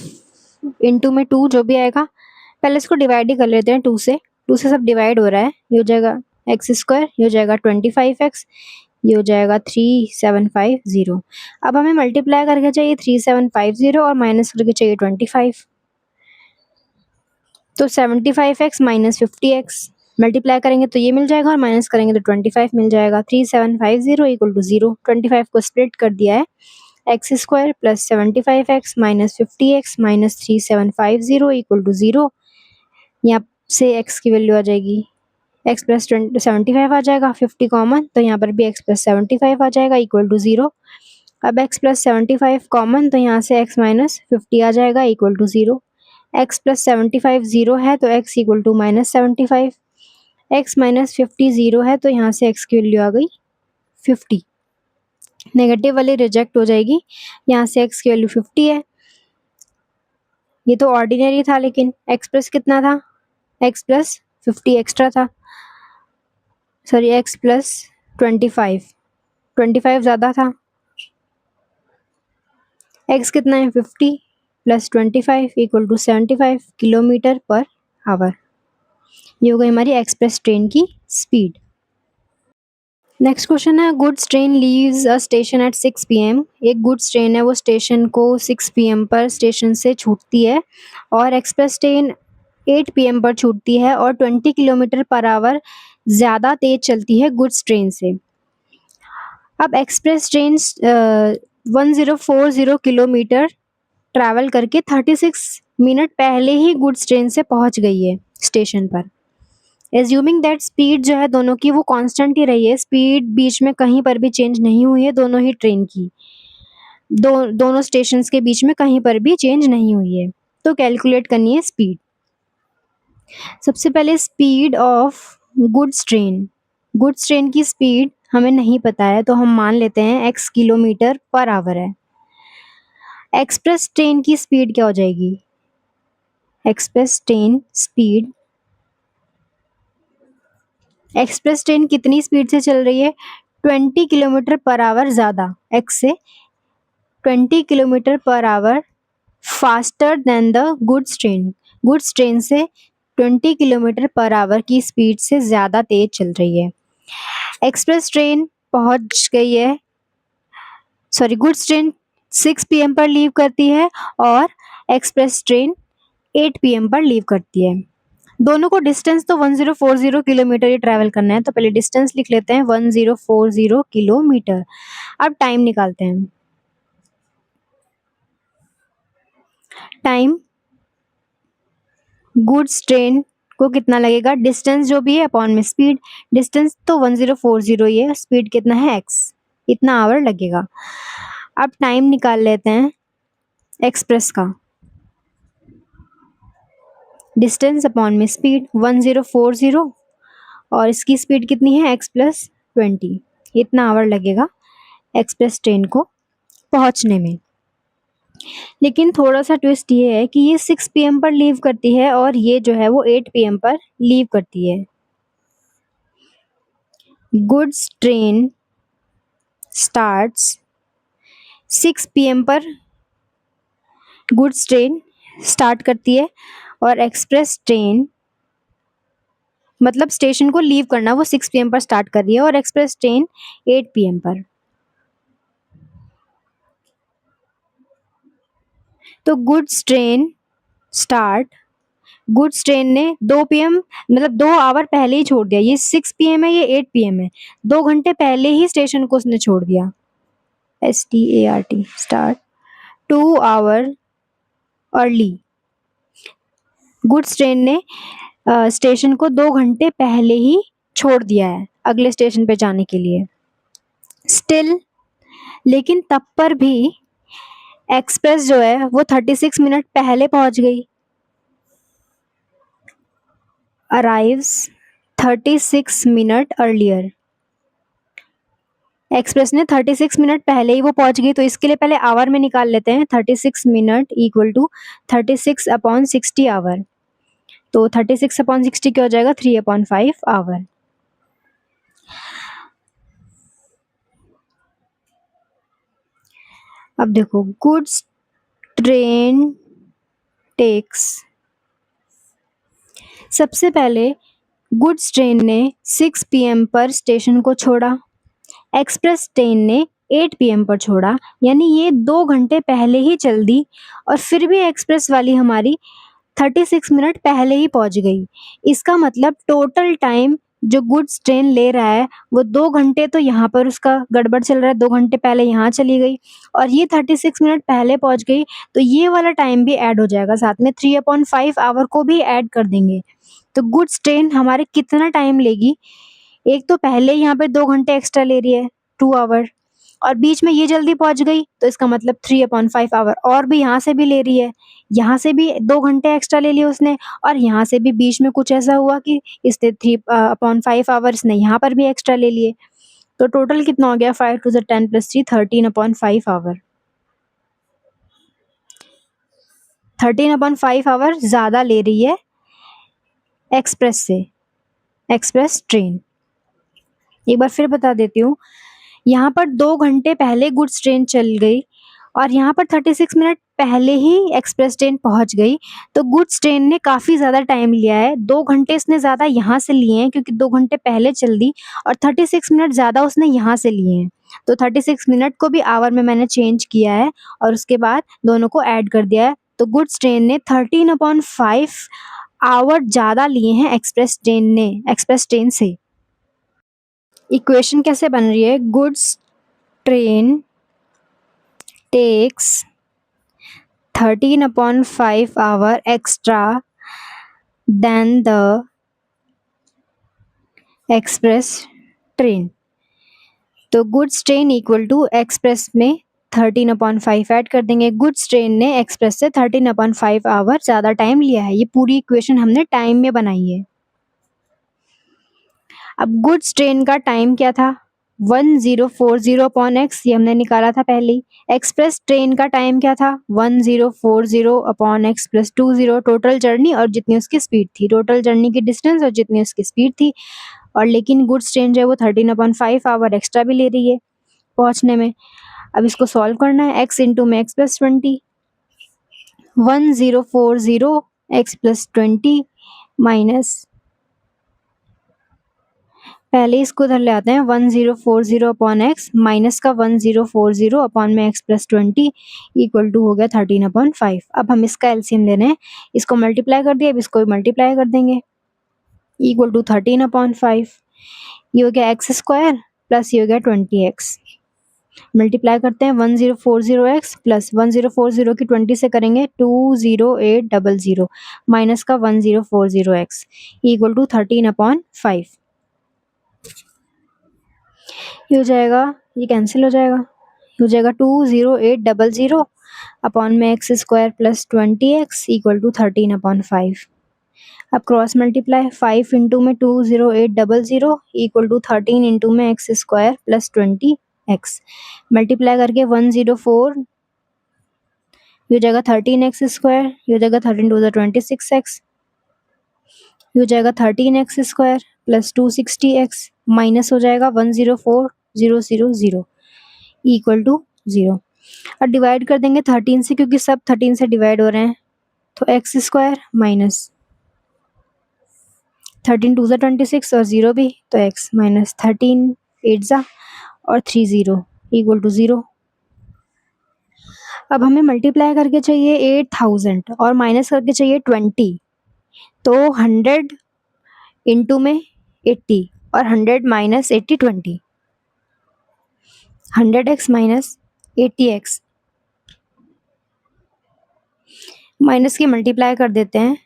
इंटू में 2 जो भी आएगा, पहले इसको डिवाइड ही कर लेते हैं 2 से सब डिवाइड हो रहा है, ये हो जाएगा एक्स स्क्वायर, ये हो जाएगा 25x ये हो जाएगा 3750। अब हमें मल्टीप्लाई करके चाहिए 3750 और माइनस करके चाहिए 25। तो 75x माइनस 50x मल्टीप्लाई करेंगे तो ये मिल जाएगा और माइनस करेंगे तो 25 मिल जाएगा। 3750 इक्वल टू 0। 25 को स्प्लिट कर दिया है, x square plus 75x minus 50x minus 3750 equal to 0। यहाँ से x की वैल्यू आ जाएगी, x प्लस 75 आ जाएगा, 50 कॉमन तो यहाँ पर भी x प्लस 75 आ जाएगा इक्वल टू 0। अब x प्लस 75 कॉमन तो यहाँ से x माइनस 50 आ जाएगा इक्वल टू 0। x प्लस 75 0 है तो x equal to minus 75। x minus 50 0 है तो यहाँ से x की वैल्यू आ गई 50। नेगेटिव वाली रिजेक्ट हो जाएगी, यहाँ से x की वैल्यू 50 है। ये तो ऑर्डिनरी था, लेकिन x प्लस कितना था, x प्लस 50 एक्स्ट्रा था, सॉरी x प्लस 25 ज़्यादा था। x कितना है 50 plus 25 equal to 75 kilometre per hour. ये हो गई हमारी एक्सप्रेस ट्रेन की स्पीड। नेक्स्ट क्वेश्चन है, goods train leaves a station at 6 PM। एक गुड्स ट्रेन है वो स्टेशन को 6 PM पर स्टेशन से छूटती है और एक्सप्रेस ट्रेन 8 PM पर छूटती है और 20 किलोमीटर पर आवर ज़्यादा तेज चलती है गुड्स ट्रेन से। अब एक्सप्रेस ट्रेन 1040 किलोमीटर ट्रैवल करके 36 मिनट पहले ही गुड्स ट्रेन से पहुंच गई है स्टेशन पर। एज्यूमिंग दैट स्पीड जो है दोनों की वो कांस्टेंट ही रही है, स्पीड बीच में कहीं पर भी चेंज नहीं हुई है दोनों ही ट्रेन की, दोनों स्टेशंस के बीच में कहीं पर भी चेंज नहीं हुई है। तो कैलकुलेट करनी है स्पीड। सबसे पहले स्पीड ऑफ गुड्स ट्रेन की स्पीड हमें नहीं पता है तो हम मान लेते हैं x किलोमीटर पर आवर है। एक्सप्रेस ट्रेन की स्पीड क्या हो जाएगी, एक्सप्रेस ट्रेन कितनी स्पीड से चल रही है, 20 किलोमीटर पर आवर ज़्यादा, x से 20 kilometre per hour faster then the goods train से 20 किलोमीटर पर आवर की स्पीड से ज़्यादा तेज चल रही है। एक्सप्रेस ट्रेन पहुंच गई है, सॉरी गुड्स ट्रेन 6 PM पर लीव करती है और एक्सप्रेस ट्रेन 8 PM पर लीव करती है। दोनों को डिस्टेंस तो 1040 किलोमीटर ही ट्रैवल करना है, तो पहले डिस्टेंस लिख लेते हैं 1040 किलोमीटर। अब टाइम निकालते हैं। टाइम गुड्स ट्रेन को कितना लगेगा, डिस्टेंस जो भी है अपॉन में स्पीड, डिस्टेंस तो 1040 ही है, स्पीड कितना है x, इतना आवर लगेगा। अब टाइम निकाल लेते हैं एक्सप्रेस का, डिस्टेंस अपॉन में स्पीड 1040 और इसकी स्पीड कितनी है x प्लस 20, इतना आवर लगेगा एक्सप्रेस ट्रेन को पहुंचने में। लेकिन थोड़ा सा ट्विस्ट ये है कि ये 6 PM पर लीव करती है और ये जो है वो 8 PM पर लीव करती है। गुड्स ट्रेन स्टार्ट्स 6 PM पर गुड्स ट्रेन स्टार्ट करती है और एक्सप्रेस ट्रेन मतलब स्टेशन को लीव करना वो 6 PM पर स्टार्ट कर रही है और एक्सप्रेस ट्रेन 8 PM पर। तो गुड्स ट्रेन ने 2 PM मतलब 2 आवर पहले ही छोड़ दिया, ये 6 PM है, ये 8 PM है, 2 घंटे पहले ही स्टेशन को उसने छोड़ दिया। START start 2 hour early. Goods train ने स्टेशन को 2 घंटे पहले ही छोड़ दिया है अगले स्टेशन पे जाने के लिए। स्टिल लेकिन तब पर भी एक्सप्रेस जो है वो 36 मिनट पहले पहुंच गई, अराइव्स 36 मिनट अर्लियर। एक्सप्रेस ने 36 मिनट पहले ही वो पहुंच गई, तो इसके लिए पहले आवर में निकाल लेते हैं। 36 minute equal to 36 upon 60 hour, तो 36 अपॉन 60 क्या हो जाएगा 3/5 आवर। अब देखो गुड्स ट्रेन टेक्स, सबसे पहले गुड्स ट्रेन ने 6 PM पर स्टेशन को छोड़ा, एक्सप्रेस ट्रेन ने 8 पीएम पर छोड़ा, यानी ये 2 घंटे पहले ही चल दी और फिर भी एक्सप्रेस वाली हमारी 36 मिनट पहले ही पहुंच गई। इसका मतलब टोटल टाइम जो गुड्स ट्रेन ले रहा है वो 2 घंटे तो यहाँ पर उसका गड़बड़ चल रहा है, 2 घंटे पहले यहाँ चली गई और ये 36 मिनट पहले पहुंच गई, तो ये वाला टाइम भी ऐड हो जाएगा साथ में, 3/5 आवर को भी ऐड कर देंगे। तो गुड्स ट्रेन हमारे कितना टाइम लेगी? एक तो पहले यहाँ पे 2 घंटे एक्स्ट्रा ले रही है, 2 आवर, और बीच में ये जल्दी पहुंच गई तो इसका मतलब 3/5 आवर, और भी यहाँ से भी ले रही है, यहाँ से भी 2 घंटे एक्स्ट्रा ले लिए उसने, और यहाँ से भी बीच में कुछ ऐसा हुआ कि इसने 3/5 आवर इसने यहाँ पर भी एक्स्ट्रा ले लिए। तो टोटल कितना हो गया? 5 to the 10 plus 3, 13/5 hour. 13/5 hour ज़्यादा ले रही है एक्सप्रेस से, एक्सप्रेस ट्रेन। एक बार फिर बता देती हूँ, यहाँ पर 2 घंटे पहले गुड्स ट्रेन चल गई और यहाँ पर 36 मिनट पहले ही एक्सप्रेस ट्रेन पहुँच गई, तो गुड्स ट्रेन ने काफ़ी ज़्यादा टाइम लिया है। 2 घंटे इसने ज़्यादा यहाँ से लिए हैं क्योंकि 2 घंटे पहले चल दी, और 36 मिनट ज़्यादा उसने यहाँ से लिए हैं। तो 36 मिनट को भी आवर में मैंने चेंज किया है और उसके बाद दोनों को ऐड कर दिया है। तो गुड्स ट्रेन ने 13/5 आवर ज़्यादा लिए हैं एक्सप्रेस ट्रेन से। इक्वेशन कैसे बन रही है? Goods train takes 13/5 hour extra than the express train। तो goods train equal to express में 13/5 ऐड कर देंगे। गुड्स ट्रेन ने एक्सप्रेस से 13/5 आवर ज़्यादा टाइम लिया है। ये पूरी इक्वेशन हमने टाइम में बनाई है। अब गुड्स ट्रेन का टाइम क्या था? 1040/x, ये हमने निकाला था पहले ही। एक्सप्रेस ट्रेन का टाइम क्या था? 1040/x प्लस 20, टोटल जर्नी और जितनी उसकी स्पीड थी, टोटल जर्नी की डिस्टेंस और जितनी उसकी स्पीड थी। और लेकिन गुड्स ट्रेन जो है वो 13/5 आवर एक्स्ट्रा भी ले रही है पहुंचने में। अब इसको सॉल्व करना है। x इंटू में x plus 20, 1040x plus 20 minus, पहले इसको उधर ले आते हैं, 1040/x माइनस का 1040 में x प्लस 20 इक्वल टू हो गया 13/5। अब हम इसका एलसीएम लेने हैं, इसको मल्टीप्लाई कर दिया, अब इसको भी मल्टीप्लाई कर देंगे, इक्वल टू 13/5। ये हो गया x स्क्वायर प्लस ये हो गया 20x। मल्टीप्लाई करते हैं, 1040x प्लस 1040 की 20 से करेंगे 20800 माइनस का 1040x इक्वल टू 13/5। ये हो जाएगा, ये कैंसिल हो जाएगा, ये हो जाएगा 20800 अपॉन में x square plus 20x equal to 13/5। अब क्रॉस मल्टीप्लाई, 5 इंटू में 20800 इक्वल टू 13 इंटू में x square plus 20x, multiply करके 104, ये हो जाएगा 13x स्क्वायर, ये हो जाएगा 13 टू द 26x, ये हो जाएगा 13x square plus 260x minus हो जाएगा 104,000 इक्वल टू 0। और डिवाइड कर देंगे 13 से, क्योंकि सब 13 से डिवाइड हो रहे हैं, तो x स्क्वायर माइनस 13 टू ज़ा 26 और 0 भी, तो x माइनस 13 8 ज़ा और 30 इक्वल टू 0। अब हमें मल्टीप्लाई करके चाहिए 8000 और माइनस करके चाहिए 20, तो 100 इंटू में 80 और 100 minus 80 20, 100x minus 80x, minus की मल्टीप्लाई कर देते हैं,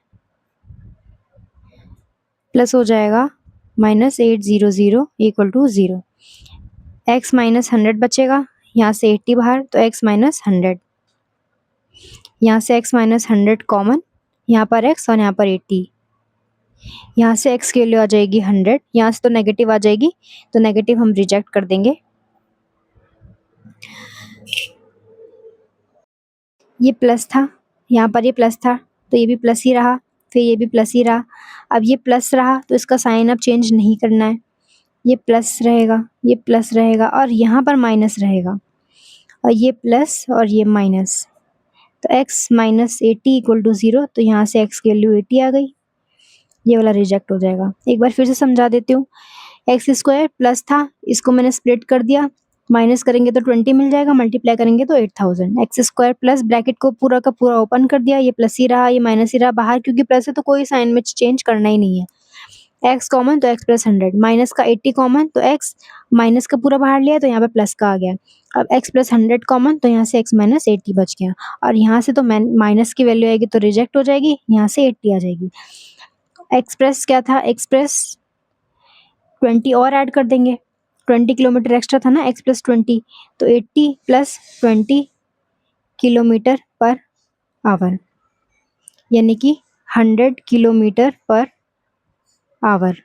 प्लस हो जाएगा minus 800 equal to 0। x minus 100 बचेगा, यहाँ से 80 बाहर, तो x माइनस 100, यहाँ से x माइनस 100 कॉमन, यहाँ पर x और यहाँ पर 80, यहाँ से x की वैल्यू आ जाएगी 100, यहाँ से तो नेगेटिव आ जाएगी, तो नेगेटिव हम रिजेक्ट कर देंगे। ये प्लस था, यहाँ पर ये प्लस था, तो ये भी प्लस ही रहा, फिर ये भी प्लस ही रहा। अब ये प्लस रहा तो इसका साइन अब चेंज नहीं करना है, ये प्लस रहेगा, ये प्लस रहेगा और यहाँ पर माइनस रहेगा, और ये प्लस और ये माइनस, तो x माइनस 80 इक्वल टू 0, तो यहाँ से x की वैल्यू 80 आ गई, ये वाला रिजेक्ट हो जाएगा। एक बार फिर से समझा देती हूँ, एक्स स्क्वायर प्लस था, इसको मैंने स्प्लिट कर दिया, माइनस करेंगे तो 20 मिल जाएगा, मल्टीप्लाई करेंगे तो 8000। एक्स स्क्वायर प्लस ब्रैकेट को पूरा का पूरा ओपन कर दिया, ये प्लस ही रहा, ये माइनस ही रहा, बाहर क्योंकि प्लस है तो कोई साइन में चेंज करना ही नहीं है। एक्स कॉमन तो एक्स प्लस 100, माइनस का 80 कॉमन तो एक्स माइनस का पूरा बाहर लिया तो यहाँ पे प्लस का आ गया। अब एक्स प्लस 100 कॉमन तो यहाँ से एक्स माइनस 80 बच गया, और यहाँ से तो माइनस की वैल्यू आएगी तो रिजेक्ट हो जाएगी, यहाँ से 80 आ जाएगी। एक्सप्रेस क्या था, एक्सप्रेस 20 और ऐड कर देंगे, 20 किलोमीटर एक्स्ट्रा था ना, एक्स प्लस 20, तो 80 प्लस 20 किलोमीटर पर आवर, यानी कि 100 किलोमीटर पर आवर।